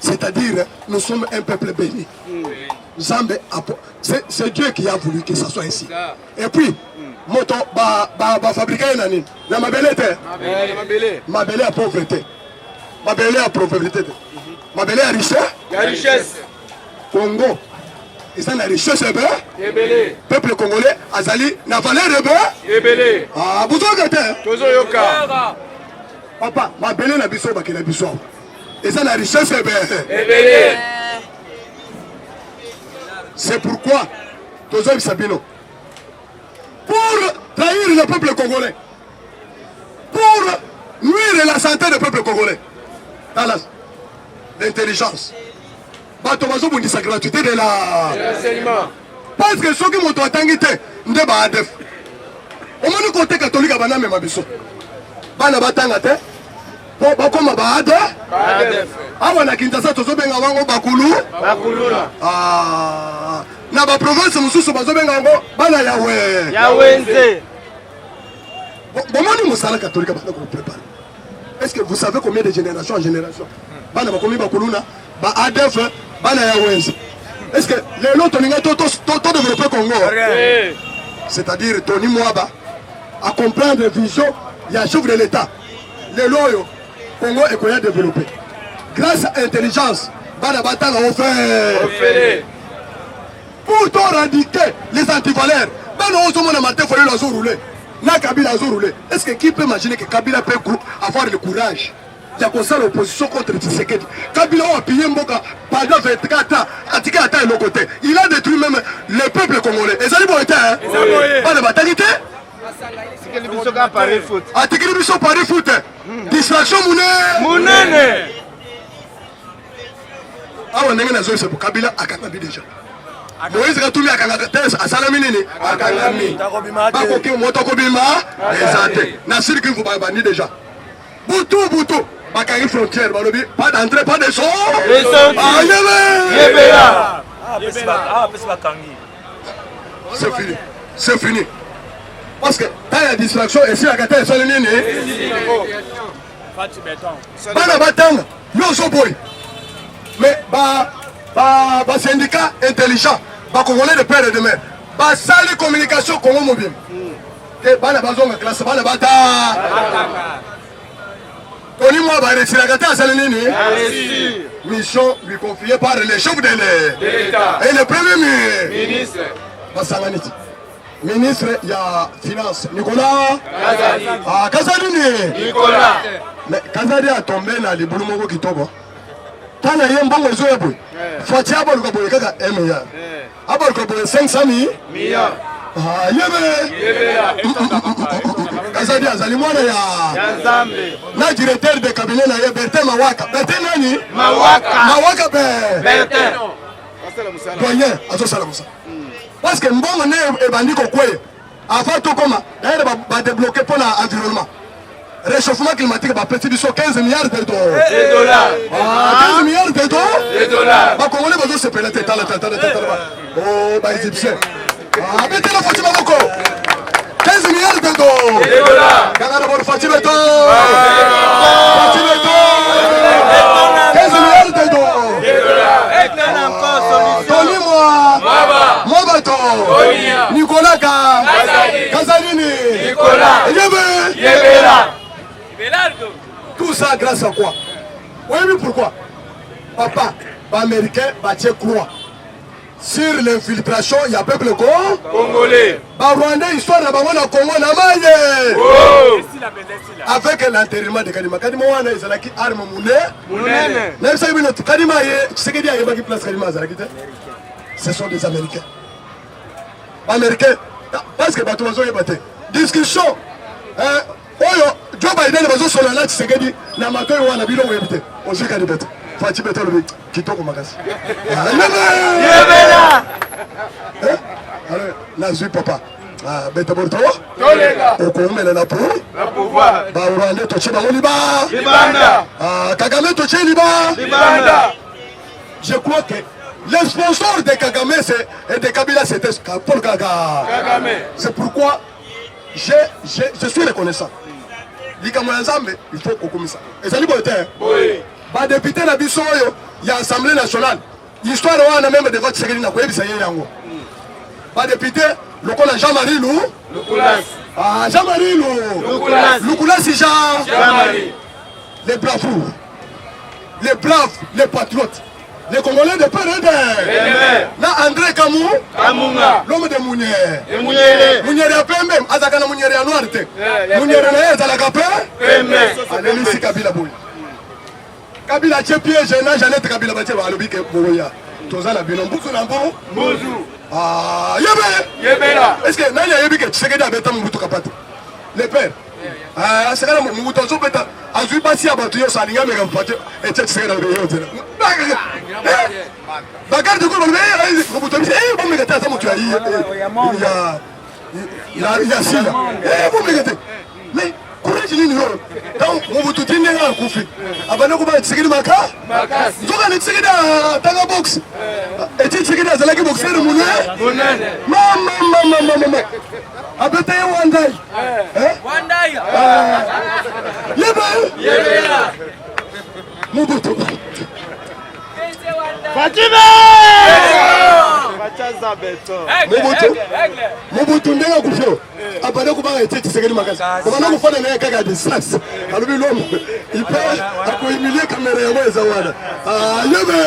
c'est-à-dire nous sommes un peuple béni Zambé c'est Dieu qui a voulu que ça soit ici et puis moto ba fabriquer nani na mabele à pauvreté mabele à pauvreté mabele à richesse Congo et ça la richesse ebele peuple congolais azali na valeur ebele ah buzo gate tozo yoka papa mabele na biso bakela biso et ça la richesse ebele c'est pourquoi tozo bisabino pour trahir le peuple congolais, pour nuire la santé du peuple congolais, dans l'intelligence. Batomazo bundi sa gratuité de l'enseignement. Parce que ceux qui m'ont attendu, ne pas adef. Au moins le côté catholique a banane même abisso. Bana batangate. Bakoma baadef. Avant la Kinshasa tozo benga wango bakulu. Ah. Na ba province mususu bazobenga ngo bana yawenze bomoni musala catholique bana ko préparer. Est-ce que vous savez combien de génération en génération bana bakomi bakuluna ba ADF bana yawenze? Est-ce que les lots toninga to développer Congo? C'est-à-dire Tony Mwaba à comprendre vision ya chef de l'État. Les lots Congo est qu'on a développé grâce à l'intelligence bana batanga au fait pour éradiquer les antivaleurs. Est-ce que qui peut imaginer que Kabila peut avoir le courage de l'opposition contre Tshisekedi? Kabila a pillé Mboka pendant 24 ans, il a détruit même le peuple congolais. Et ça lui a été, pas de bataille. Distraction Mounene. Ah, on est pour Kabila à Katabi déjà. Moïse Katumi a salami nini akangami bako ki moto ko bima ezate na siri ki fuba bani déjà butu baka yi frontière balobi pas d'entrée pas de sortie yebela c'est fini parce que ta ya distraction et si la kata esali nini bana batanga yo so boy mais ba syndicat intelligent ba congolais de père et de mère ba sali communication Congo mobile et bana bazonga classe bana bata Tony moi ba retira kata sali nini mission lui confiée par les chefs de l'État et le premier ministre basanganiti ministre ya finance Nicolas Kazali Nicolas mais Kazali a tombé na libulu moko kitoko tana yembongo zoyebo fati aboluka boye kaka 1 milliard aboluka boye 500 millions ah yebe Kazadi azali mwana ya Nzambe na directeur de cabinet na ye Bertin Mawaka Bertin nani Mawaka Bertin doyen azo sala musa parce que mbongo ne ebandi ko kweye avant to koma d'ailleurs ba débloquer pour l'environnement réchauffement climatique va péter 15 milliards de dollars. 15 milliards de dollars. Bah Congolais vont se payer la tête. Oh bah égyptien. Ah mettez la Fatima Boko. 15 milliards de dollars. Canada pour Fatima Boko. 15 milliards de dollars. Tony moi. Mobato. Nicolas Kazalini. Tout ça grâce à quoi? Oui, mais pourquoi? Papa, les Américains battent croix. Sur l'infiltration, il y a peuple congolais. Les Rwandais, histoire de Congo, avec l'enterrement de Kadima. Kadima, il y a une arme ce sont des Américains. Américains, parce que les gens ont discussion. Joe Biden est sur la liste, c'est que dit, la matin, on a vu l'homme éviter. On sait qu'il y a des bêtes. Fatih Beto le qui tombe au magasin. Alors, là, je papa. Beto Borto. Au Congo, la pouvoir. Rwanda, Toché, Liba. Kagame, Toché, Liba. Je crois que les sponsors de Kagame et de Kabila, c'était Paul Kagame. C'est pourquoi je suis reconnaissant. Il faut qu'on ça. Et ça dit oui. Les députés de il y a l'Assemblée nationale. L'histoire on a même des votes sécuritaires. Les députés, le col Jean-Marie Lou. Jean-Marie Lou. Loukoula c'est Jean-Marie. Les bravos, les braves, les patriotes. Les Congolais de père et là, André Kamou, l'homme de Mounier. Mounier a fait même, Azakana Mounier a noir. Mounier a Zalakapé. Allez, ici, Kabila Boui. Kabila Tchepi, Jeannette Kabila Batia, Alobike Bouya. Toza la Binon, Bouzou Nambo. Bouzou. Ah, Yébé. Est-ce que Naya Yébé, tu sais que tu as bêta Mouboutou Kapate? Les pères. Ah, c'est quand même Mouboutou Zobeta. Azui Bassi Abatuyo, Salinga, mais comme Paté, et tu sais que tu as bêta. Bagarre de quoi, Mouboutou, bon, mais tu as il y a six là. Vous me regardez. Mais, courage, il y a donc, on vous tout dit, il y a un coup fait. Avant de vous battre, c'est que le maca. Vous allez tirer dans la boxe. Et tu tires dans la boxe, c'est le moulin. Maman. Abete Wandai. Wandai. Yébé. Mobutu. Fatima! Mobutu ndenga kufyo. Abana kubanga eti tsegeli makasi. Kubana kufana naye kaka distance. Alubi lomo. Ipe akoimilie kamera ya mweza wana. Yebe.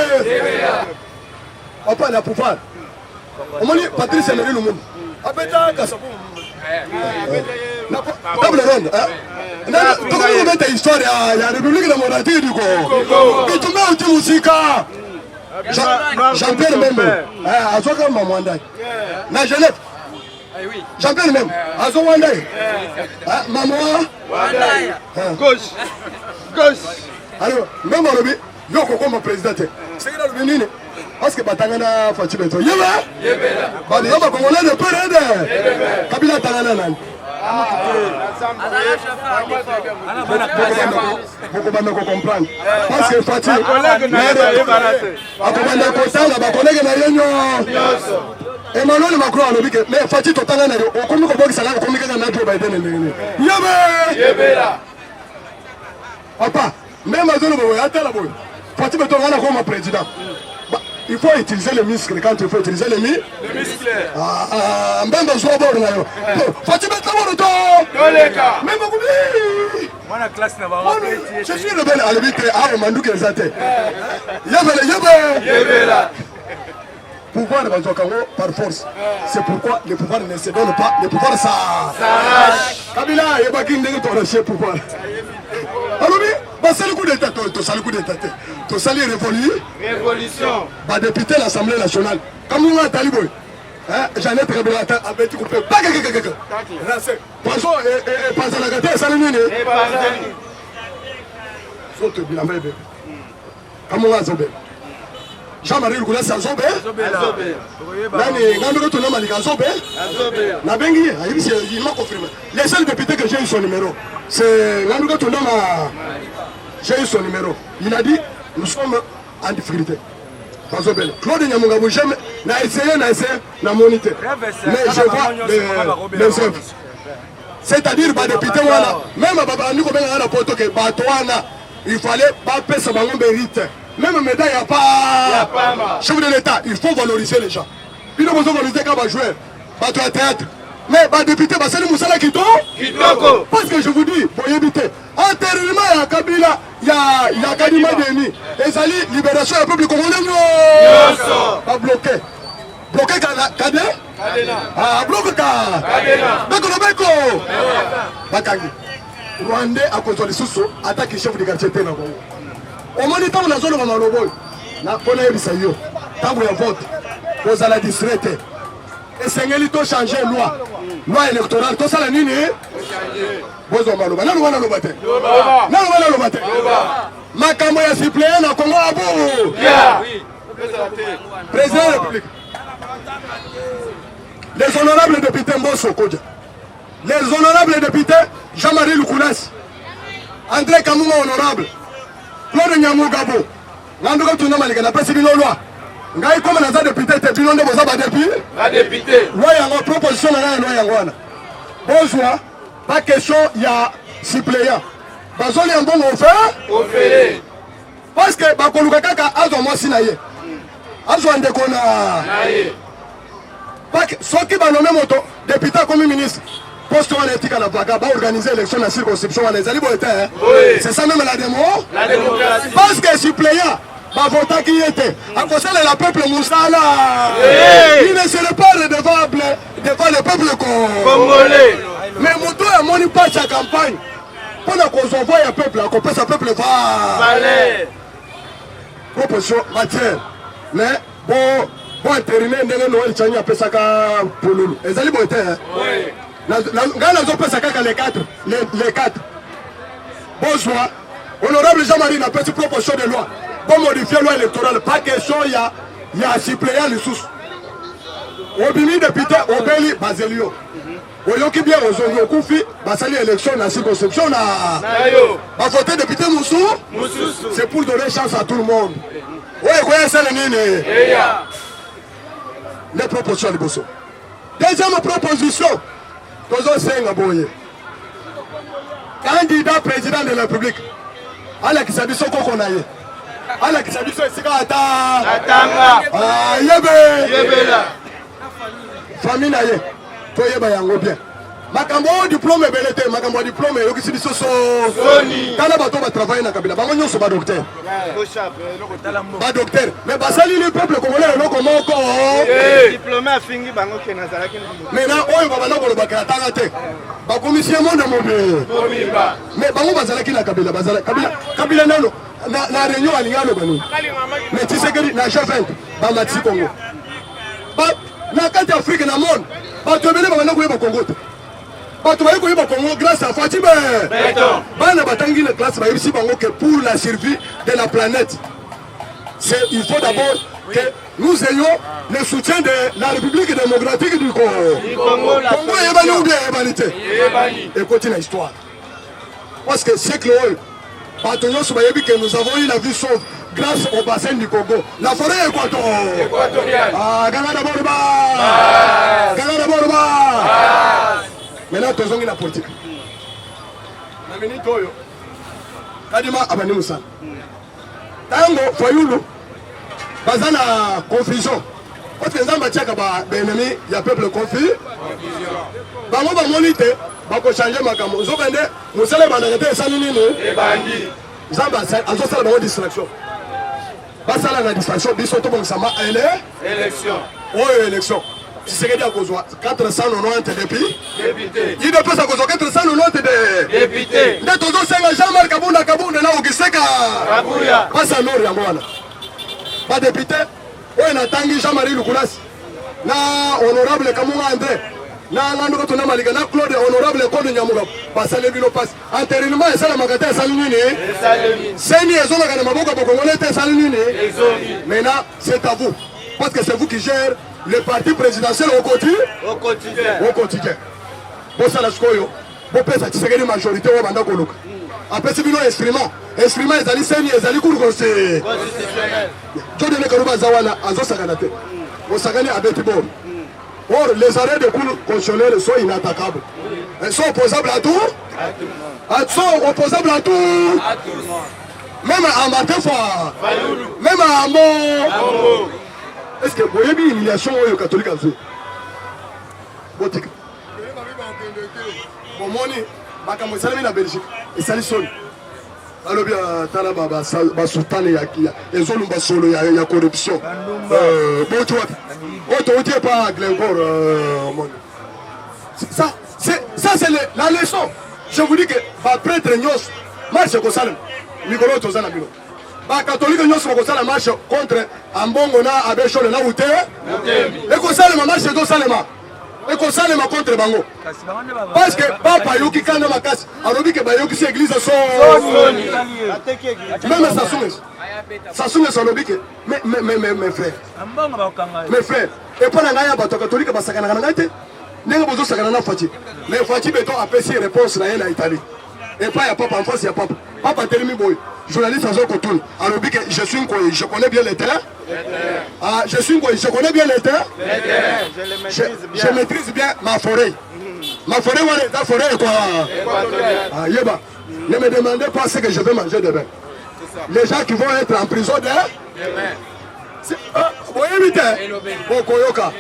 Papa na pouvoir. Omoni Patrice Emery Lumumba. Abeta kasabu. Table ronde. Comment vous mettez l'histoire de la République démocratique du Congo? Et tout le monde dit musique. Jean-Pierre même. À ce moment Mwandai. La Genève. Jean-Pierre même. À ce moment Maman. Gauche. Alors, même au lobby, il y a un président. C'est qui le bénin? Parce que Batangana Fatih Beto. Yéba. Bali yaba Congolais de peur de. Kabila Tangana nan. Beaucoup de comprendre. Parce que Fatih. Emmanuel Macron a dit que mais Fatih Totanga na o komi ko bogi sala ko komi ka na Joe Biden ndenge. Yébe là. Papa, même azolo boy atala boy. Fatih Beto wana comme président. Il faut utiliser les muscles quand il faut utiliser les muscles. Mbembe zo bord na yo. Fatih Beto wana to. Même beaucoup. Moi la classe na ba. Je suis le bel arbitre à Manduke Zate. Yébe là. Pouvoir de Banzokango par force. C'est pourquoi le pouvoir ne se donne pas. Le pouvoir s'arrache. Kabila, il n'y a pas qui ne t'en lâche pouvoir. Alors, c'est le coup d'état. C'est le coup d'état. C'est la révolution. Va députer l'Assemblée nationale. Comme on a talibé. Jeannette Kabila a été coupé. Poisson et pas à la gâteau, ça le mine. Saute bien, bébé. Comme on a zobé. Jean-Marie Loukoula c'est Azobé. Nani Ngamiro Tonama Liga Azobé. Nabengi, il m'a confirmé. Les seuls députés que j'ai eu son numéro, c'est Ngamiro Tonama. J'ai eu son numéro. Il a dit, nous sommes en difficulté. Azobé. Claude Nyamungabou, j'aime, n'a essayé, n'a monité. Mais je vois les œuvres. C'est-à-dire, les députés, même à Baba Niko Benga na poto que Batouana, il fallait pas payer sa bangon mérite. Même médaille, il n'y a pas. Chef de l'État, il faut valoriser les gens. Il faut valoriser quand on va jouer. Bateau à théâtre. Mais bah député, bah c'est le Moussala Kitoko. Parce que je vous dis, bon éviter. Antérieurement, il y a Kabila, il y a Kadima Deni. Et ça dit, libération du peuple congolais. Pas bloqué. Bloqué Kadé? Ah, bloqué Kadena. Beko Beko. Bakangi. Rwandais a contrôlé sous attaque le chef de quartier Téna. Au moins, temps, on a zone de Maloboy. Na kona yebisa yo. Tant que vote, vous allez distraiter. Et c'est un élite changer loi électorale. Tout ça la nini. Vous allez maloba. Non, non, non, non, Makambo ya suppléant na Congo abo. Président de la République. Les honorables députés Mbosso Kodja. Les honorables députés Jean-Marie Lukunas. André Kamouma honorable. Claude Nyamugabo. Nanduka tunamalika na pesi bino loi. Ngai comme naza député te bino nde boza ba député. Loi yango proposition na loi yango wana. Bonjour. Pas question ya suppléant. Bazoli en bon offert. Parce que bakoluka kaka azo mwasi na ye. Azo ndeko na ye. Parce que soki ba nommé moto député comme ministre. Poste on éthique à la vaga va organiser l'élection dans la circonscription les alliés hein? Oui. C'est ça même la démocratie. Parce que suppléant va voter qui était à cause de la peuple Moussala. Il ne serait pas redevable devant le peuple congolais. Mais Moutou a moni pas sa campagne. Pour qu'on envoie un peuple, qu'on passe un peuple va. Proposition matière. Mais bon intérimaire ndenge Noël Tchani a pesaka polulu. Les alliés hein? Oui. Les quatre. Bonsoir. Honorable Jean-Marie n'a pas de proposition de loi. Pour modifier la loi électorale, pas question, il y a suppléant les sous. Obimi député, Obeli, Baselio. Oyoki bien, Ozongo Koufi, Basali élection, la circonscription, va voter député Moussou. C'est pour donner chance à tout le monde. Oui, quoi, c'est le nini. Les propositions de Bosso. Deuxième proposition. Candidat président de la République. Ala Kisabiso Kokonaye. Ala Kisabiso Sikata. Ah, Yebe. Famille Naye. Toyeba Yango bien. Makambo diplôme belete, makambo diplôme yoki sibiso Sony. Kana bato ba travailler na Kabila. Bango nyoso ba docteur. Ba docteur. Mais basali le peuple congolais no comment encore. Diplômé a fini bango kenazala ki. Mais na oyo baba na kolo bakala tanga te. Ba commission monde mobe. Mais bango bazala ki na Kabila, bazala Kabila nano na réunion alingalo banu. Mais tu sais que na chef ba matisi Congo. Ba na kati Afrique na monde. Ba tobele ba na ko yeba Congo te. Grâce à Fatime, la classe que pour la survie de la planète, il faut d'abord que nous ayons le soutien de la République démocratique du Congo. Et continue l'histoire. Parce que c'est que nous avons eu la vie sauve grâce au bassin du Congo. La forêt équatoriale. Ah, maintenant, tu as la politique. La minute, Kadima Abani Moussa. Tango, Foyoulou, Bazana confusion. Parce que les ennemis, il y a peuple confus. Bango va moniter, Bako changer ma camo. Zobende, Moussala Banarete, Sanini, et Bandi. Zamba, Azo Sala Bango distraction. Basala la distraction, Bissoto Bansama, elle est élection. Oh, élection. C'est ce qu'il y a 490 députés. Il ne peut pas 490 députés. Nous avons Jean-Marc Kabunda Kabunda là où Giseka. Pas ça l'or Yamwana. Pas député. On a Tanguy Jean-Marie Lukunas. Na honorable Kamouma André. Na Nanduka Tunamalika. Na Claude honorable Claude Nyamugab. Pas ça les vino passe. Antérieurement, et ça la magata Salinini. C'est ni Ezona Kanamaboka Bokongolais Salinini. Maintenant, c'est à vous. Parce que c'est vous qui gérez le parti présidentiel au quotidien. Bon, ça la choyo. Bon, peut-être que c'est une majorité au mandat qu'on a. Après, c'est un instrument. Instrument, ils allaient saigner, ils allaient courir constitutionnel. Je donne que nous avons un saganate. On s'agane à Betibor. Or, les arrêts de cours constitutionnels sont inattaquables. Elles sont opposables à tout. Elles sont opposables à tout. Même à Matefa. Même à Amon. Est-ce que vous avez une humiliation au catholique à vous? bomoni makambo esalemi na Belgique esali soni alobi tala basultane ezolumba solo ya corruption boti wapi oyo touti epa Glencore omoni ça c'est la leçon. Je vous dis que les prêtres nyos marche kosalem mikolo tozana bino ba catholique nyos bakosala marche contre ambongo na abeshole na ute et kosalema marche to salema et kosalema contre bango parce que papa yoki kana makasi alobi que bayoki si église so même ça songe alobi que mes frères et pas na ngaya bato catholique basakana na ngate ndenge bozo sakana na Fati mais Fati beto apesi réponse na na Italie et pas ya papa en face ya papa telemi boy journaliste azo kotourne alobi que je suis quoi je connais bien les terrains je suis quoi je connais bien les terrains je maîtrise bien ma forêt voilà ta forêt quoi yeba ne me demandez pas ce que je vais manger demain les gens qui vont être en prison demain boyebite bokoyoka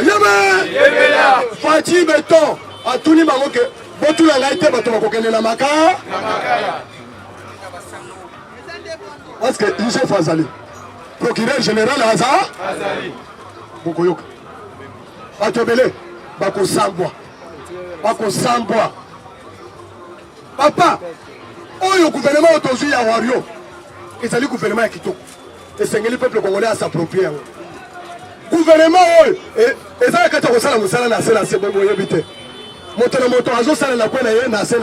yebe Fati beton atuni bango ke botula ngai te bato bakokende na maka parce que Youssef azali procureur général azali bokoyoka bato ebele bakosambwa papa oyo gouvernement otozwi ya wario ezali gouvernement ya kitoko esengeli peuple congolais à s'approprier gouvernement oyo ezala kati ya kosala mosala na se boyebi te moto na moto azosala na kwe na ye na se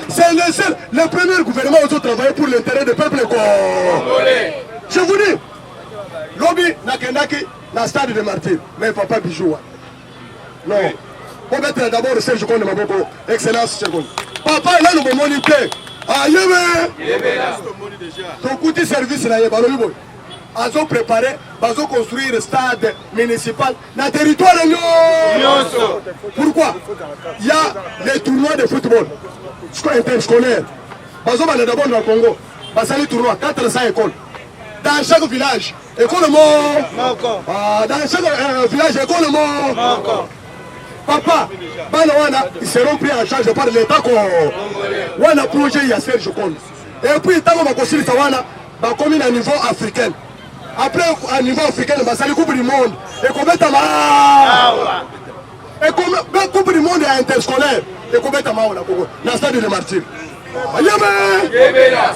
c'est le premier gouvernement ozo travailler pour l'intérêt du peuple congolais. Je vous dis lobi nakendaki na stade de Martyr mais papa bijou non pour mettre d'abord Serge Konde maboko excellence seconde papa là nous bomoni te yebe tokuti service na ye balobi boy azo préparé bazo construire stade municipal na territoire nyonso. Pourquoi? Il y a les tournois de football interscolaires bazo bana d'abord dans le Congo basali tournoi 400 écoles dans chaque village école dans chaque village école papa bana wana ils seront pris en charge par l'état wana projet ya Serge Konde et puis tango bakosilisa wana bakomi na niveau africain. Après, à niveau africain, c'est la Coupe du Monde. Et combien de la Coupe du Monde est interscolaire. Et combien de temps dans le stade de Martyr.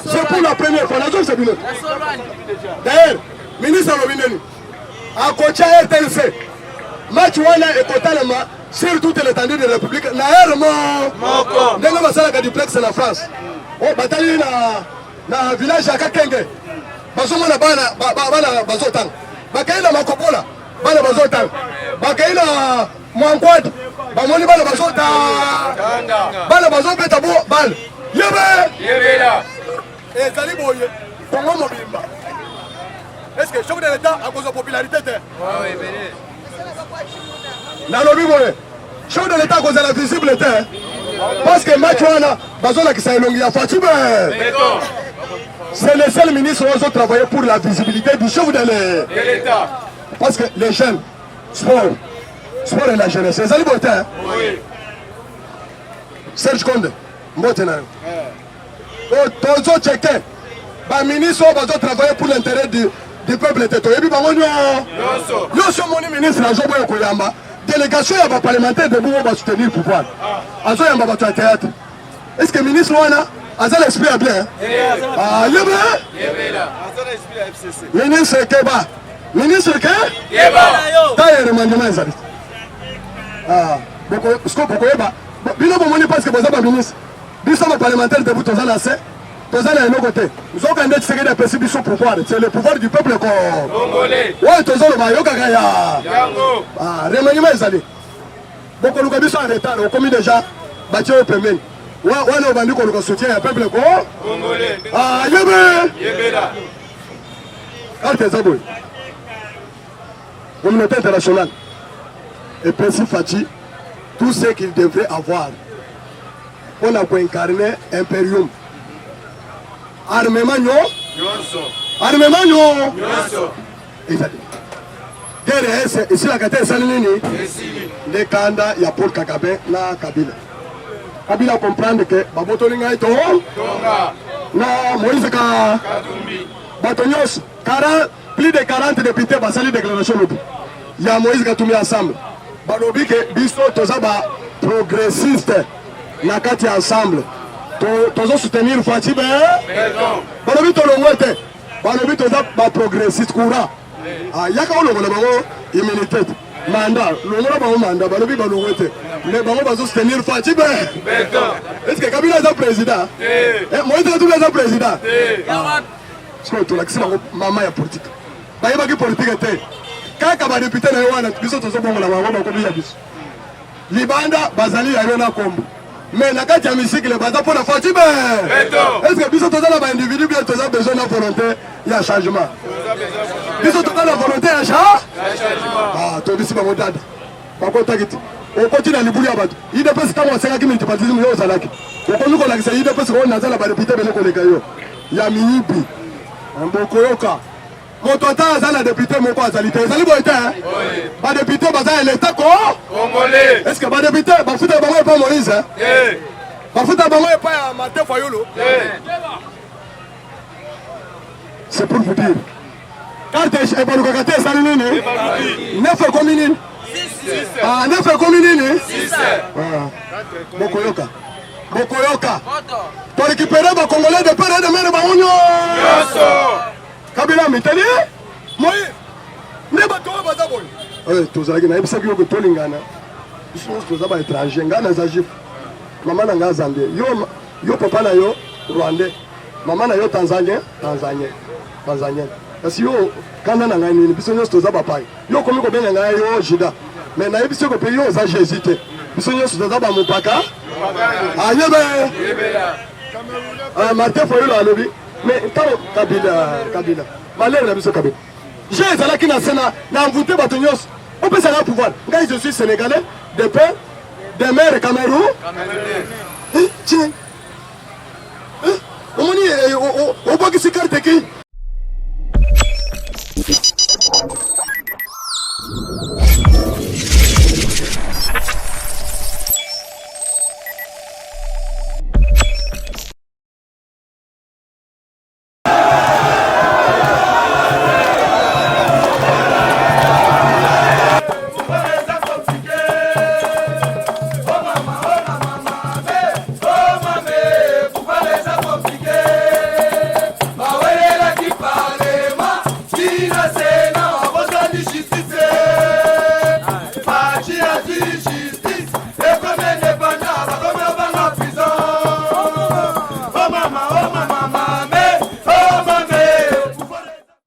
C'est pour la première fois. D'ailleurs, ministre Robinelli, à côté de RTLC, match wana est totalement sur toute l'étendue de la République. Nous avons un duplex en France. On bataille dans le village à Kakenge. Bazomona bana bazotang bakaina makobola bana bazotang bakaina mwankwadi bamoni bana bazotang bana bazobeta bo bal yebela ezali boye Congo mobimba est-ce que chef de l'état a cause de popularité nalobi boye chef de l'état a cause de la visibilité parce que match wana bazola kisa elongi ya Fati c'est le seul ministre qui a travaillé pour la visibilité du chef de l'État. Parce que les jeunes, sport et la jeunesse, c'est ça le botin. Oui. Serge Konde, Mbotena. Tozo Tcheke, le ministre qui a travaillé pour l'intérêt du peuple. Et puis, nous sommes les ministres de la Jobo Koyamba. Délégation et parlementaire de Bouba va soutenir le pouvoir. Azo Yamba va théâtre. Est-ce que le ministre Wana Azal l'esprit est bien. Ministre Keba. Ministre Keba. Taille remandement ezali. Pourquoi Keba? Bino bomoni parce que vous êtes ministre. Nous sommes parlementaires de vous tous à tous à nos côtés. Nous avons candidat qui a perçu son pouvoir. C'est le pouvoir du peuple congolais. Ouais, tous le maillot kagaya. Remandement ezali. Donc nous avons en retard. On commis déjà bâti au permis. Wana obandi ko soutien ya peuple congolais. Yebela. Carte Zaboy. Communauté internationale. Et Président Fati, tout ce qu'il devrait avoir. On a pour incarner impérium. Armement. guerre ese esilaka te esali nini nde kanda ya Paul Kagame na Kabila comprendre que babotoli ngai to na Moïse Katumbi bato nyonso plus de 40 députés basali déclaration lobi ya Moïse Katumbi ensemble balobi ke biso toza ba progressiste na kati ensemble tozo soutenir Fachi balobi tolongwe te balobi toza ba progressiste courant yaka olongola bango immunité mandat longola bango mandat balobi balongwe te mais bango bazo soutenir Fachi est-ce que Kabila est président Moïse Katumbi est président parce que tolakisi bango mama ya politique bayebaki politique te kaka badepute na ye wana biso tozobongola bango bakomi ya biso libanda bazali yayo na kombo mais na kati ya misikile baza mpona Fachi est-ce que biso toza na baindividu bien toza besoin na volonté ya changement biso toza na volonté ya changement tobisi bango dada bakotaki te okoti na libulu ya bato idps ntango asengaki multipartisme yo ozalaki okomi kolakisa idps oyo naza na badepute bele koleka yo ya miyibi mbokoyoka moto ata aza na député moko azali te ezali boye te badepute baza ya leta congolais est ce que badepute bafuta bango epa Moïse bafuta bango epa ya Martin Fayulu c'est pour vous dire carte ebalukaka te esali nini 9 ekomi nini 9 ekomi nini bokoyoka torécupere bacongolais de pere de mere bango nyonso Kabila mitali moi nde bato oyo baza boye tozalaki nayebisaki yo tolingana biso nyonso toza ba étranger ngai naza juif mama na ngai zambie yo papa na yo rwandais mama na yo tanzanien kasi yo kanda na ngai nini biso nyonso toza bapai yo komi kobenga ngai yo juda mais nayebisi yoko mpe yo oza jésus te biso nyonso toza bamopaka ayebe Martin Fayulu alobi mais ntango Kabila malere na biso Kabila je ezalaki na sena na mvute bato nyonso opesaka pouvoir ngai je suis sénégalais de père de mère Cameroun